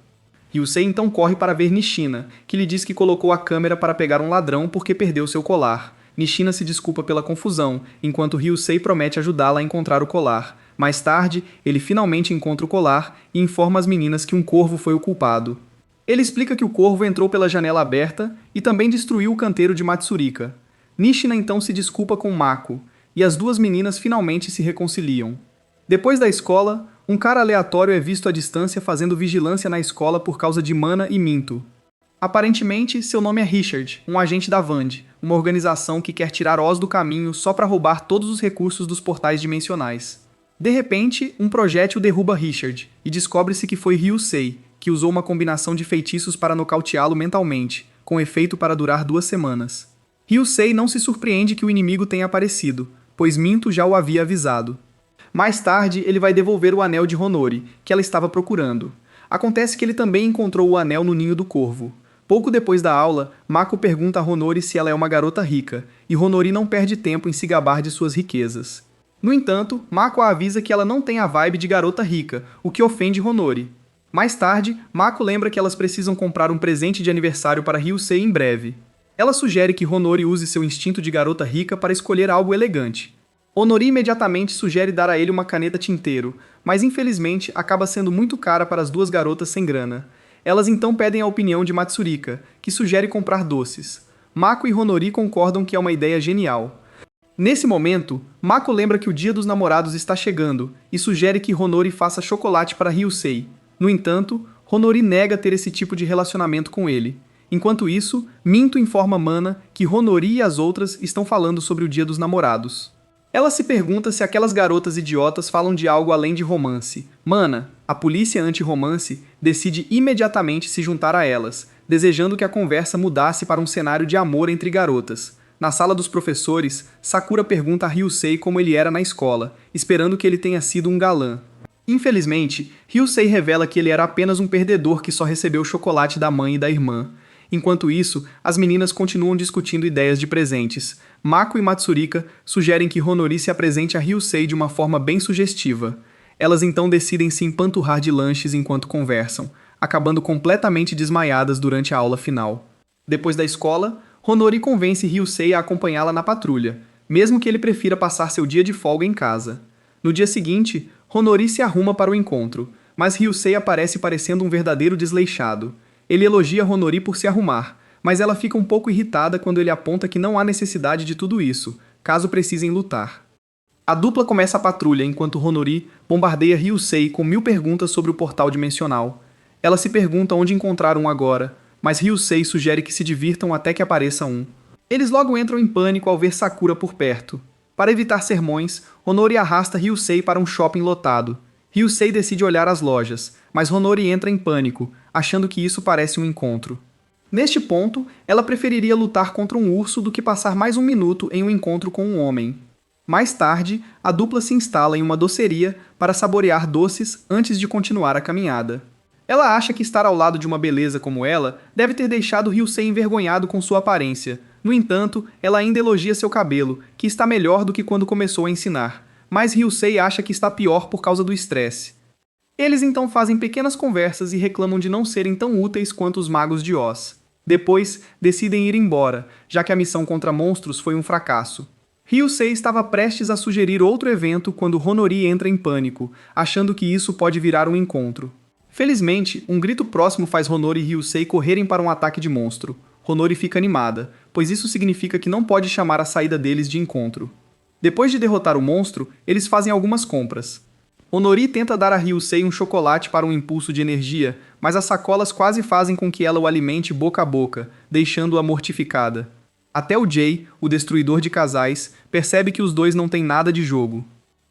[SPEAKER 1] Ryusei então corre para ver Nishina, que lhe diz que colocou a câmera para pegar um ladrão porque perdeu seu colar. Nishina se desculpa pela confusão, enquanto Ryusei promete ajudá-la a encontrar o colar. Mais tarde, ele finalmente encontra o colar e informa as meninas que um corvo foi o culpado. Ele explica que o corvo entrou pela janela aberta e também destruiu o canteiro de Matsurika. Nishina então se desculpa com Mako, e as duas meninas finalmente se reconciliam. Depois da escola, um cara aleatório é visto à distância fazendo vigilância na escola por causa de Mana e Minto. Aparentemente, seu nome é Richard, um agente da Vand, uma organização que quer tirar Oz do caminho só para roubar todos os recursos dos portais dimensionais. De repente, um projétil derruba Richard, e descobre-se que foi Ryusei, que usou uma combinação de feitiços para nocauteá-lo mentalmente, com efeito para durar 2 semanas. Ryusei não se surpreende que o inimigo tenha aparecido, pois Minto já o havia avisado. Mais tarde, ele vai devolver o anel de Honori, que ela estava procurando. Acontece que ele também encontrou o anel no ninho do corvo. Pouco depois da aula, Mako pergunta a Honori se ela é uma garota rica, e Honori não perde tempo em se gabar de suas riquezas. No entanto, Mako a avisa que ela não tem a vibe de garota rica, o que ofende Honori. Mais tarde, Mako lembra que elas precisam comprar um presente de aniversário para Ryusei em breve. Ela sugere que Honori use seu instinto de garota rica para escolher algo elegante. Honori imediatamente sugere dar a ele uma caneta tinteiro, mas infelizmente acaba sendo muito cara para as duas garotas sem grana. Elas então pedem a opinião de Matsurika, que sugere comprar doces. Mako e Honori concordam que é uma ideia genial. Nesse momento, Mako lembra que o dia dos namorados está chegando e sugere que Honori faça chocolate para Ryusei. No entanto, Honori nega ter esse tipo de relacionamento com ele. Enquanto isso, Minto informa Mana que Honori e as outras estão falando sobre o dia dos namorados. Ela se pergunta se aquelas garotas idiotas falam de algo além de romance. Mana, a polícia anti-romance, decide imediatamente se juntar a elas, desejando que a conversa mudasse para um cenário de amor entre garotas. Na sala dos professores, Sakura pergunta a Ryusei como ele era na escola, esperando que ele tenha sido um galã. Infelizmente, Ryusei revela que ele era apenas um perdedor que só recebeu chocolate da mãe e da irmã. Enquanto isso, as meninas continuam discutindo ideias de presentes. Mako e Matsurika sugerem que Honori se apresente a Ryusei de uma forma bem sugestiva. Elas então decidem se empanturrar de lanches enquanto conversam, acabando completamente desmaiadas durante a aula final. Depois da escola, Honori convence Ryusei a acompanhá-la na patrulha, mesmo que ele prefira passar seu dia de folga em casa. No dia seguinte, Honori se arruma para o encontro, mas Ryusei aparece parecendo um verdadeiro desleixado. Ele elogia Honori por se arrumar, mas ela fica um pouco irritada quando ele aponta que não há necessidade de tudo isso, caso precisem lutar. A dupla começa a patrulha enquanto Honori bombardeia Ryusei com 1000 perguntas sobre o portal dimensional. Ela se pergunta onde encontrar um agora, mas Ryusei sugere que se divirtam até que apareça um. Eles logo entram em pânico ao ver Sakura por perto. Para evitar sermões, Honori arrasta Ryusei para um shopping lotado. Ryusei decide olhar as lojas, mas Honori entra em pânico, achando que isso parece um encontro. Neste ponto, ela preferiria lutar contra um urso do que passar mais um minuto em um encontro com um homem. Mais tarde, a dupla se instala em uma doceria para saborear doces antes de continuar a caminhada. Ela acha que estar ao lado de uma beleza como ela deve ter deixado Ryusei envergonhado com sua aparência. No entanto, ela ainda elogia seu cabelo, que está melhor do que quando começou a ensinar, mas Ryusei acha que está pior por causa do estresse. Eles então fazem pequenas conversas e reclamam de não serem tão úteis quanto os magos de Oz. Depois, decidem ir embora, já que a missão contra monstros foi um fracasso. Ryusei estava prestes a sugerir outro evento quando Honori entra em pânico, achando que isso pode virar um encontro. Felizmente, um grito próximo faz Honori e Ryusei correrem para um ataque de monstro. Honori fica animada, pois isso significa que não pode chamar a saída deles de encontro. Depois de derrotar o monstro, eles fazem algumas compras. Honori tenta dar a Ryusei um chocolate para um impulso de energia, mas as sacolas quase fazem com que ela o alimente boca a boca, deixando-a mortificada. Até o Jay, o destruidor de casais, percebe que os dois não têm nada de jogo.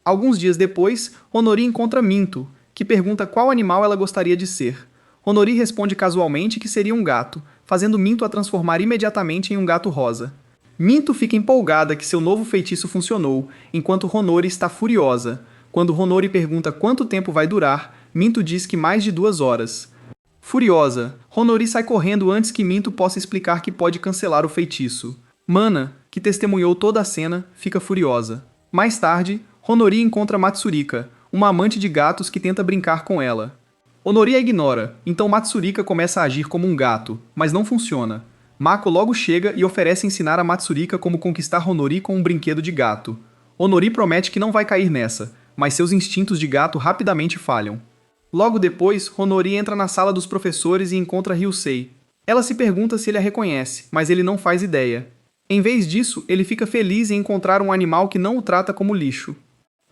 [SPEAKER 1] Alguns dias depois, Honori encontra Minto, que pergunta qual animal ela gostaria de ser. Honori responde casualmente que seria um gato, fazendo Minto a transformar imediatamente em um gato rosa. Minto fica empolgada que seu novo feitiço funcionou, enquanto Honori está furiosa. Quando Honori pergunta quanto tempo vai durar, Minto diz que mais de 2 horas. Furiosa, Honori sai correndo antes que Minto possa explicar que pode cancelar o feitiço. Mana, que testemunhou toda a cena, fica furiosa. Mais tarde, Honori encontra Matsurika, uma amante de gatos que tenta brincar com ela. Honori a ignora, então Matsurika começa a agir como um gato, mas não funciona. Mako logo chega e oferece ensinar a Matsurika como conquistar Honori com um brinquedo de gato. Honori promete que não vai cair nessa, mas seus instintos de gato rapidamente falham. Logo depois, Honori entra na sala dos professores e encontra Ryusei. Ela se pergunta se ele a reconhece, mas ele não faz ideia. Em vez disso, ele fica feliz em encontrar um animal que não o trata como lixo.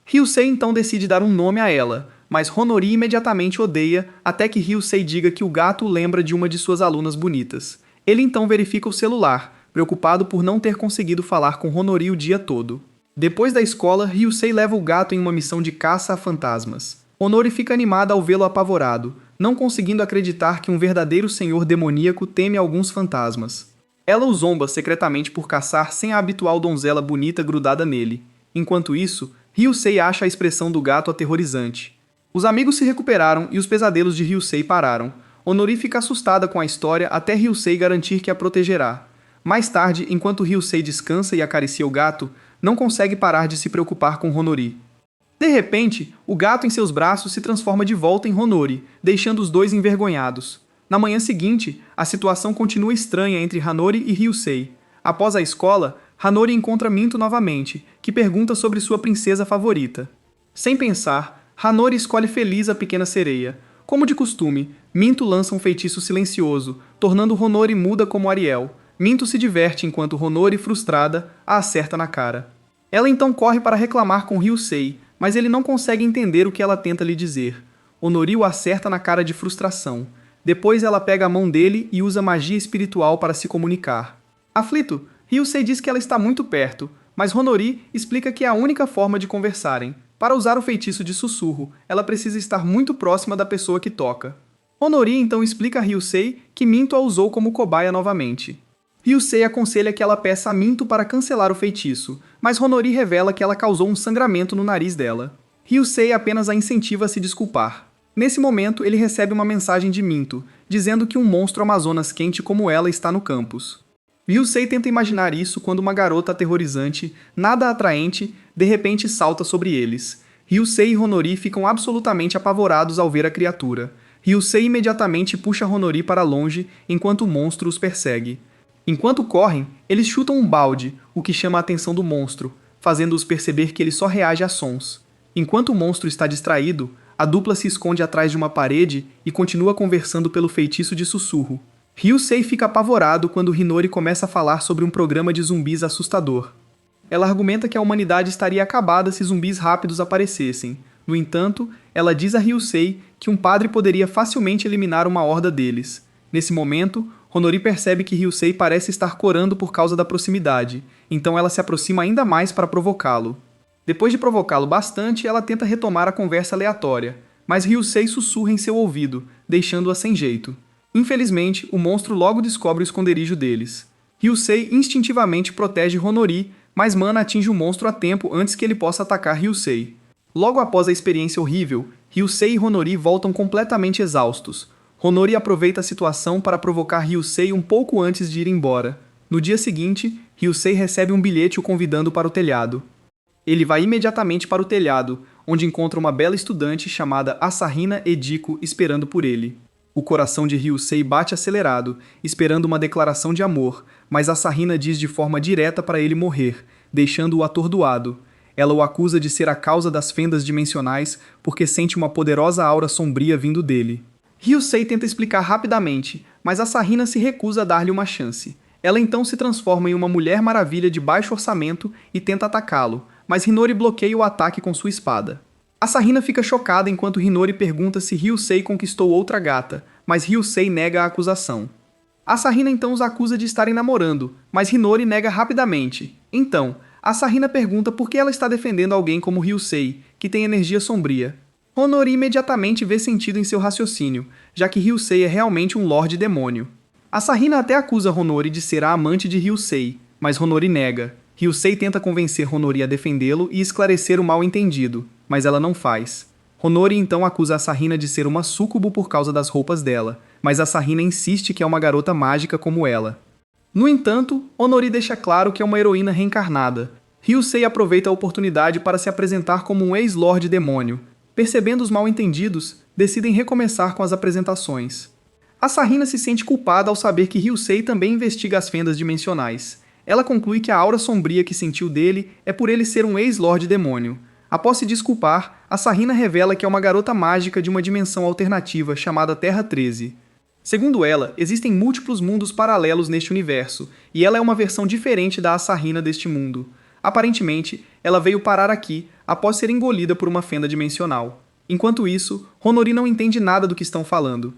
[SPEAKER 1] Ryusei então decide dar um nome a ela, mas Honori imediatamente odeia até que Ryusei diga que o gato lembra de uma de suas alunas bonitas. Ele então verifica o celular, preocupado por não ter conseguido falar com Honori o dia todo. Depois da escola, Ryusei leva o gato em uma missão de caça a fantasmas. Honori fica animada ao vê-lo apavorado, não conseguindo acreditar que um verdadeiro senhor demoníaco teme alguns fantasmas. Ela o zomba secretamente por caçar sem a habitual donzela bonita grudada nele. Enquanto isso, Ryusei acha a expressão do gato aterrorizante. Os amigos se recuperaram e os pesadelos de Ryusei pararam. Honori fica assustada com a história até Ryusei garantir que a protegerá. Mais tarde, enquanto Ryusei descansa e acaricia o gato, não consegue parar de se preocupar com Honori. De repente, o gato em seus braços se transforma de volta em Honori, deixando os dois envergonhados. Na manhã seguinte, a situação continua estranha entre Hanori e Ryusei. Após a escola, Hanori encontra Minto novamente, que pergunta sobre sua princesa favorita. Sem pensar, Hanori escolhe feliz a pequena sereia. Como de costume, Minto lança um feitiço silencioso, tornando Honori muda como Ariel. Minto se diverte enquanto Honori, frustrada, a acerta na cara. Ela então corre para reclamar com Ryusei, mas ele não consegue entender o que ela tenta lhe dizer. Honori o acerta na cara de frustração. Depois ela pega a mão dele e usa magia espiritual para se comunicar. Aflito, Ryusei diz que ela está muito perto, mas Honori explica que é a única forma de conversarem. Para usar o feitiço de sussurro, ela precisa estar muito próxima da pessoa que toca. Honori então explica a Ryusei que Minto a usou como cobaia novamente. Ryusei aconselha que ela peça a Minto para cancelar o feitiço, mas Honori revela que ela causou um sangramento no nariz dela. Ryusei apenas a incentiva a se desculpar. Nesse momento, ele recebe uma mensagem de Minto, dizendo que um monstro amazonas quente como ela está no campus. Ryusei tenta imaginar isso quando uma garota aterrorizante, nada atraente, de repente salta sobre eles. Ryusei e Honori ficam absolutamente apavorados ao ver a criatura. Ryusei imediatamente puxa Honori para longe enquanto o monstro os persegue. Enquanto correm, eles chutam um balde, o que chama a atenção do monstro, fazendo-os perceber que ele só reage a sons. Enquanto o monstro está distraído, a dupla se esconde atrás de uma parede e continua conversando pelo feitiço de sussurro. Ryusei fica apavorado quando Hinori começa a falar sobre um programa de zumbis assustador. Ela argumenta que a humanidade estaria acabada se zumbis rápidos aparecessem. No entanto, ela diz a Ryusei que um padre poderia facilmente eliminar uma horda deles. Nesse momento, Honori percebe que Ryusei parece estar corando por causa da proximidade, então ela se aproxima ainda mais para provocá-lo. Depois de provocá-lo bastante, ela tenta retomar a conversa aleatória, mas Ryusei sussurra em seu ouvido, deixando-a sem jeito. Infelizmente, o monstro logo descobre o esconderijo deles. Ryusei instintivamente protege Honori, mas Mana atinge o monstro a tempo antes que ele possa atacar Ryusei. Logo após a experiência horrível, Ryusei e Honori voltam completamente exaustos. Honori aproveita a situação para provocar Ryusei um pouco antes de ir embora. No dia seguinte, Ryusei recebe um bilhete o convidando para o telhado. Ele vai imediatamente para o telhado, onde encontra uma bela estudante chamada Asahina Ediko esperando por ele. O coração de Ryusei bate acelerado, esperando uma declaração de amor, mas Asahina diz de forma direta para ele morrer, deixando-o atordoado. Ela o acusa de ser a causa das fendas dimensionais porque sente uma poderosa aura sombria vindo dele. Ryusei tenta explicar rapidamente, mas Asahina se recusa a dar-lhe uma chance. Ela então se transforma em uma Mulher Maravilha de baixo orçamento e tenta atacá-lo, mas Hinori bloqueia o ataque com sua espada. Asahina fica chocada enquanto Hinori pergunta se Ryusei conquistou outra gata, mas Ryusei nega a acusação. Asahina então os acusa de estarem namorando, mas Hinori nega rapidamente. Então, Asahina pergunta por que ela está defendendo alguém como Ryusei, que tem energia sombria. Honori imediatamente vê sentido em seu raciocínio, já que Ryusei é realmente um Lorde Demônio. Asahina até acusa Honori de ser a amante de Ryusei, mas Honori nega. Ryusei tenta convencer Honori a defendê-lo e esclarecer o mal-entendido, mas ela não faz. Honori então acusa Asahina de ser uma súcubo por causa das roupas dela, mas Asahina insiste que é uma garota mágica como ela. No entanto, Honori deixa claro que é uma heroína reencarnada. Ryusei aproveita a oportunidade para se apresentar como um ex-Lorde Demônio. Percebendo os mal-entendidos, decidem recomeçar com as apresentações. Asahina se sente culpada ao saber que Ryusei também investiga as fendas dimensionais. Ela conclui que a aura sombria que sentiu dele é por ele ser um ex-Lorde Demônio. Após se desculpar, Asahina revela que é uma garota mágica de uma dimensão alternativa chamada Terra 13. Segundo ela, existem múltiplos mundos paralelos neste universo, e ela é uma versão diferente da Asahina deste mundo. Aparentemente, ela veio parar aqui após ser engolida por uma fenda dimensional. Enquanto isso, Honori não entende nada do que estão falando.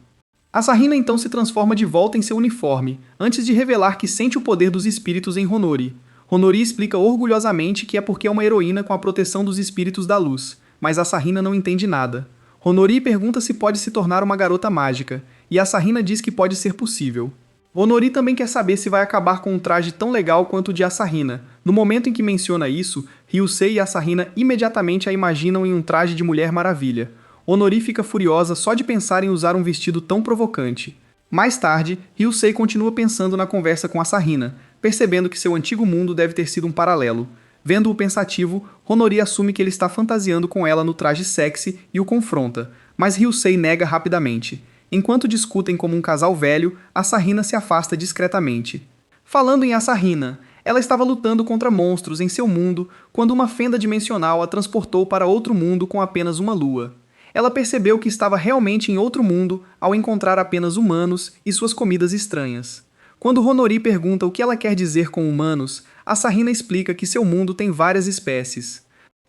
[SPEAKER 1] Asahina então se transforma de volta em seu uniforme, antes de revelar que sente o poder dos espíritos em Honori. Honori explica orgulhosamente que é porque é uma heroína com a proteção dos espíritos da luz, mas Asahina não entende nada. Honori pergunta se pode se tornar uma garota mágica, e Asahina diz que pode ser possível. Honori também quer saber se vai acabar com um traje tão legal quanto o de Asahina. No momento em que menciona isso, Ryusei e Asahina imediatamente a imaginam em um traje de Mulher Maravilha. Honori fica furiosa só de pensar em usar um vestido tão provocante. Mais tarde, Ryusei continua pensando na conversa com Asahina, percebendo que seu antigo mundo deve ter sido um paralelo. Vendo-o pensativo, Honori assume que ele está fantasiando com ela no traje sexy e o confronta, mas Ryusei nega rapidamente. Enquanto discutem como um casal velho, Asahina se afasta discretamente. Falando em Asahina, ela estava lutando contra monstros em seu mundo quando uma fenda dimensional a transportou para outro mundo com apenas uma lua. Ela percebeu que estava realmente em outro mundo ao encontrar apenas humanos e suas comidas estranhas. Quando Honori pergunta o que ela quer dizer com humanos, Asahina explica que seu mundo tem várias espécies.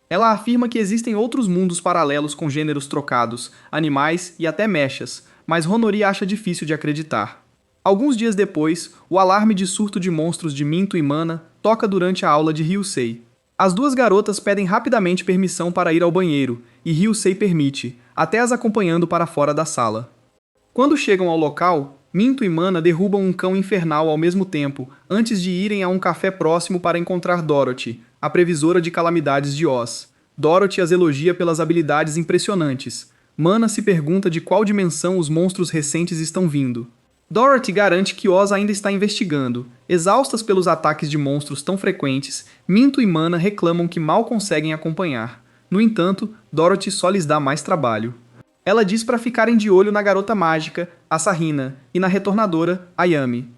[SPEAKER 1] Ela afirma que existem outros mundos paralelos com gêneros trocados, animais e até mechas, mas Honori acha difícil de acreditar. Alguns dias depois, o alarme de surto de monstros de Minto e Mana toca durante a aula de Ryusei. As duas garotas pedem rapidamente permissão para ir ao banheiro, e Ryusei permite, até as acompanhando para fora da sala. Quando chegam ao local, Minto e Mana derrubam um cão infernal ao mesmo tempo, antes de irem a um café próximo para encontrar Dorothy, a previsora de calamidades de Oz. Dorothy as elogia pelas habilidades impressionantes. Mana se pergunta de qual dimensão os monstros recentes estão vindo. Dorothy garante que Oz ainda está investigando. Exaustas pelos ataques de monstros tão frequentes, Minto e Mana reclamam que mal conseguem acompanhar. No entanto, Dorothy só lhes dá mais trabalho. Ela diz para ficarem de olho na garota mágica, a Sarrina, e na retornadora, Ayami.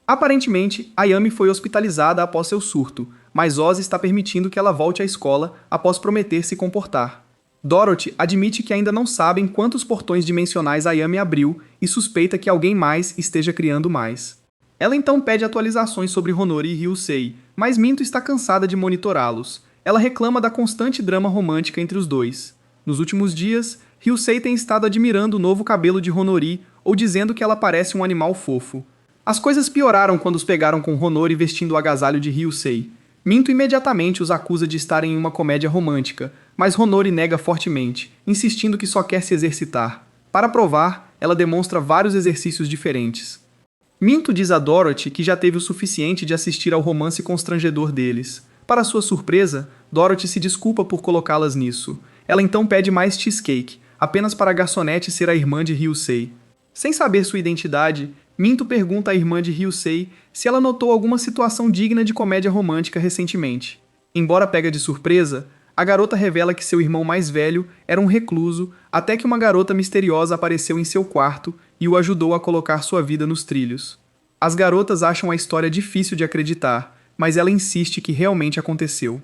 [SPEAKER 1] Aparentemente, Ayami foi hospitalizada após seu surto, mas Oz está permitindo que ela volte à escola após prometer se comportar. Dorothy admite que ainda não sabem quantos portões dimensionais Ayami abriu e suspeita que alguém mais esteja criando mais. Ela então pede atualizações sobre Honori e Ryusei, mas Minto está cansada de monitorá-los. Ela reclama da constante drama romântica entre os dois. Nos últimos dias, Ryusei tem estado admirando o novo cabelo de Honori ou dizendo que ela parece um animal fofo. As coisas pioraram quando os pegaram com Honori vestindo o agasalho de Ryusei. Minto imediatamente os acusa de estarem em uma comédia romântica, mas Honori nega fortemente, insistindo que só quer se exercitar. Para provar, ela demonstra vários exercícios diferentes. Minto diz a Dorothy que já teve o suficiente de assistir ao romance constrangedor deles. Para sua surpresa, Dorothy se desculpa por colocá-las nisso. Ela então pede mais cheesecake, apenas para a garçonete ser a irmã de Ryusei. Sem saber sua identidade, Minto pergunta à irmã de Ryusei se ela notou alguma situação digna de comédia romântica recentemente. Embora pega de surpresa, a garota revela que seu irmão mais velho era um recluso até que uma garota misteriosa apareceu em seu quarto e o ajudou a colocar sua vida nos trilhos. As garotas acham a história difícil de acreditar, mas ela insiste que realmente aconteceu.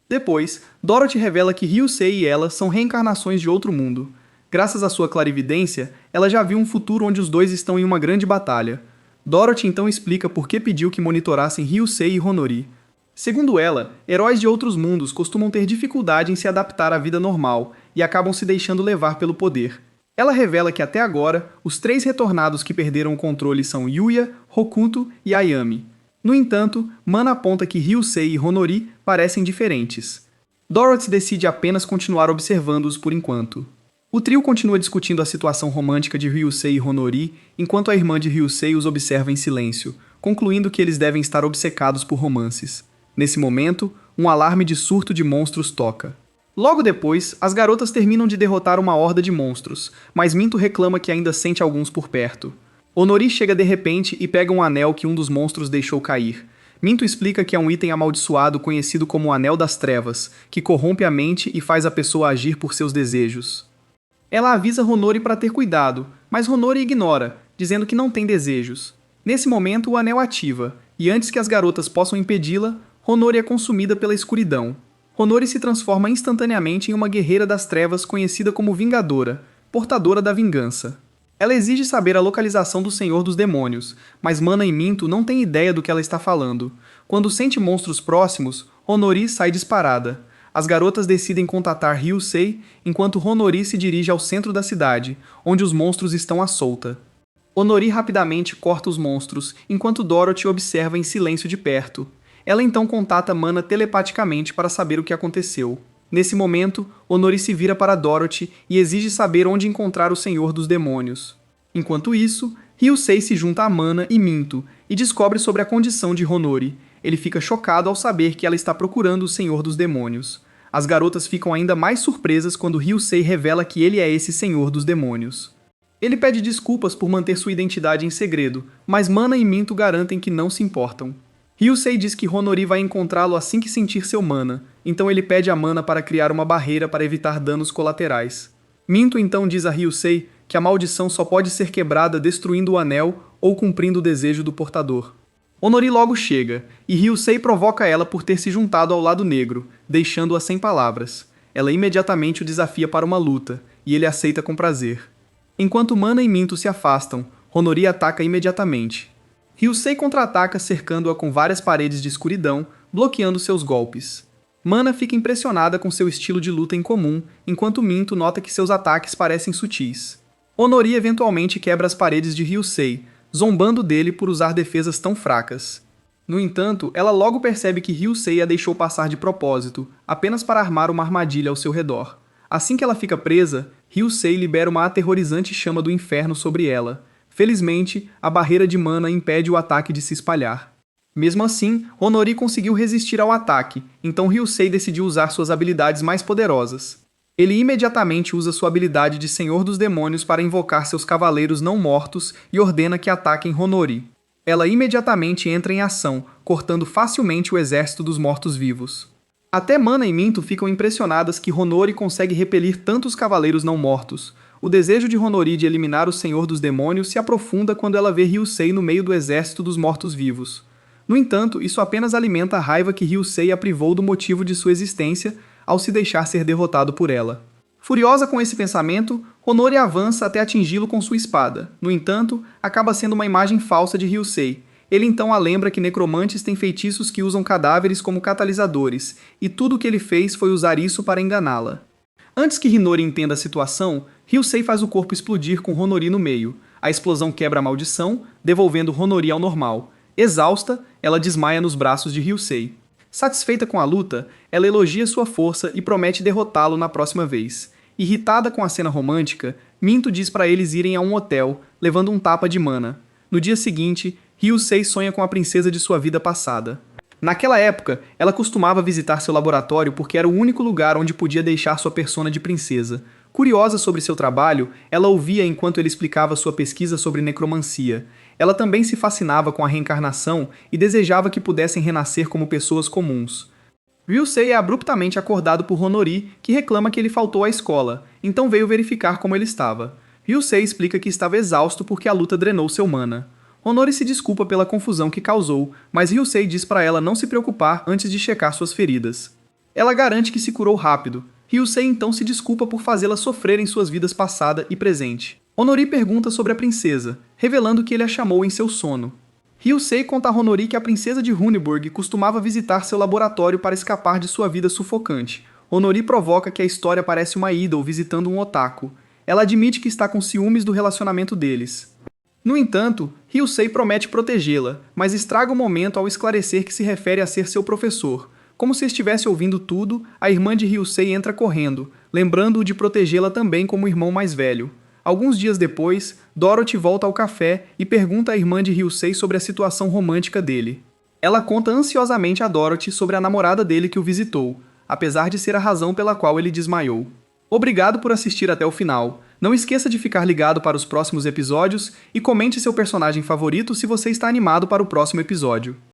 [SPEAKER 1] Depois, Dorothy revela que Ryusei e ela são reencarnações de outro mundo. Graças à sua clarividência, ela já viu um futuro onde os dois estão em uma grande batalha. Dorothy então explica por que pediu que monitorassem Ryusei e Honori. Segundo ela, heróis de outros mundos costumam ter dificuldade em se adaptar à vida normal e acabam se deixando levar pelo poder. Ela revela que até agora, os 3 retornados que perderam o controle são Yuya, Hokuto e Ayami. No entanto, Mana aponta que Ryusei e Honori parecem diferentes. Dorothy decide apenas continuar observando-os por enquanto. O trio continua discutindo a situação romântica de Ryusei e Honori, enquanto a irmã de Ryusei os observa em silêncio, concluindo que eles devem estar obcecados por romances. Nesse momento, um alarme de surto de monstros toca. Logo depois, as garotas terminam de derrotar uma horda de monstros, mas Minto reclama que ainda sente alguns por perto. Honori chega de repente e pega um anel que um dos monstros deixou cair. Minto explica que é um item amaldiçoado conhecido como o Anel das Trevas, que corrompe a mente e faz a pessoa agir por seus desejos. Ela avisa Honori para ter cuidado, mas Honori ignora, dizendo que não tem desejos. Nesse momento, o anel ativa, e antes que as garotas possam impedi-la, Honori é consumida pela escuridão. Honori se transforma instantaneamente em uma guerreira das trevas conhecida como Vingadora, portadora da vingança. Ela exige saber a localização do Senhor dos Demônios, mas Mana e Minto não têm ideia do que ela está falando. Quando sente monstros próximos, Honori sai disparada. As garotas decidem contatar Ryusei, enquanto Honori se dirige ao centro da cidade, onde os monstros estão à solta. Honori rapidamente corta os monstros, enquanto Dorothy observa em silêncio de perto. Ela então contata Mana telepaticamente para saber o que aconteceu. Nesse momento, Honori se vira para Dorothy e exige saber onde encontrar o Senhor dos Demônios. Enquanto isso, Ryusei se junta a Mana e Minto e descobre sobre a condição de Honori. Ele fica chocado ao saber que ela está procurando o Senhor dos Demônios. As garotas ficam ainda mais surpresas quando Ryusei revela que ele é esse Senhor dos Demônios. Ele pede desculpas por manter sua identidade em segredo, mas Mana e Minto garantem que não se importam. Ryusei diz que Honori vai encontrá-lo assim que sentir seu mana, então ele pede a Mana para criar uma barreira para evitar danos colaterais. Minto então diz a Ryusei que a maldição só pode ser quebrada destruindo o anel ou cumprindo o desejo do portador. Honori logo chega, e Ryusei provoca ela por ter se juntado ao lado negro, deixando-a sem palavras. Ela imediatamente o desafia para uma luta, e ele aceita com prazer. Enquanto Mana e Minto se afastam, Honori ataca imediatamente. Ryusei contra-ataca cercando-a com várias paredes de escuridão, bloqueando seus golpes. Mana fica impressionada com seu estilo de luta incomum, enquanto Minto nota que seus ataques parecem sutis. Honori eventualmente quebra as paredes de Ryusei, zombando dele por usar defesas tão fracas. No entanto, ela logo percebe que Ryusei a deixou passar de propósito, apenas para armar uma armadilha ao seu redor. Assim que ela fica presa, Ryusei libera uma aterrorizante chama do inferno sobre ela. Felizmente, a barreira de Mana impede o ataque de se espalhar. Mesmo assim, Honori conseguiu resistir ao ataque, então Ryusei decidiu usar suas habilidades mais poderosas. Ele imediatamente usa sua habilidade de Senhor dos Demônios para invocar seus cavaleiros não mortos e ordena que ataquem Honori. Ela imediatamente entra em ação, cortando facilmente o exército dos mortos-vivos. Até Mana e Minto ficam impressionadas que Honori consegue repelir tantos cavaleiros não mortos. O desejo de Honori de eliminar o Senhor dos Demônios se aprofunda quando ela vê Ryusei no meio do exército dos mortos-vivos. No entanto, isso apenas alimenta a raiva que Ryusei a privou do motivo de sua existência ao se deixar ser derrotado por ela. Furiosa com esse pensamento, Honori avança até atingi-lo com sua espada. No entanto, acaba sendo uma imagem falsa de Ryusei. Ele então a lembra que necromantes têm feitiços que usam cadáveres como catalisadores, e tudo o que ele fez foi usar isso para enganá-la. Antes que Hinori entenda a situação, Ryusei faz o corpo explodir com Honori no meio. A explosão quebra a maldição, devolvendo Honori ao normal. Exausta, ela desmaia nos braços de Ryusei. Satisfeita com a luta, ela elogia sua força e promete derrotá-lo na próxima vez. Irritada com a cena romântica, Minto diz para eles irem a um hotel, levando um tapa de Mana. No dia seguinte, Ryusei sonha com a princesa de sua vida passada. Naquela época, ela costumava visitar seu laboratório porque era o único lugar onde podia deixar sua persona de princesa. Curiosa sobre seu trabalho, ela ouvia enquanto ele explicava sua pesquisa sobre necromancia. Ela também se fascinava com a reencarnação e desejava que pudessem renascer como pessoas comuns. Ryusei é abruptamente acordado por Honori, que reclama que ele faltou à escola, então veio verificar como ele estava. Ryusei explica que estava exausto porque a luta drenou seu mana. Honori se desculpa pela confusão que causou, mas Ryusei diz para ela não se preocupar antes de checar suas feridas. Ela garante que se curou rápido. Ryusei então se desculpa por fazê-la sofrer em suas vidas passada e presente. Honori pergunta sobre a princesa, revelando que ele a chamou em seu sono. Ryusei conta a Honori que a princesa de Runeburg costumava visitar seu laboratório para escapar de sua vida sufocante. Honori provoca que a história parece uma idol visitando um otaku. Ela admite que está com ciúmes do relacionamento deles. No entanto, Ryusei promete protegê-la, mas estraga o momento ao esclarecer que se refere a ser seu professor. Como se estivesse ouvindo tudo, a irmã de Ryusei entra correndo, lembrando-o de protegê-la também como irmão mais velho. Alguns dias depois, Dorothy volta ao café e pergunta à irmã de Ryusei sobre a situação romântica dele. Ela conta ansiosamente a Dorothy sobre a namorada dele que o visitou, apesar de ser a razão pela qual ele desmaiou. Obrigado por assistir até o final. Não esqueça de ficar ligado para os próximos episódios e comente seu personagem favorito se você está animado para o próximo episódio.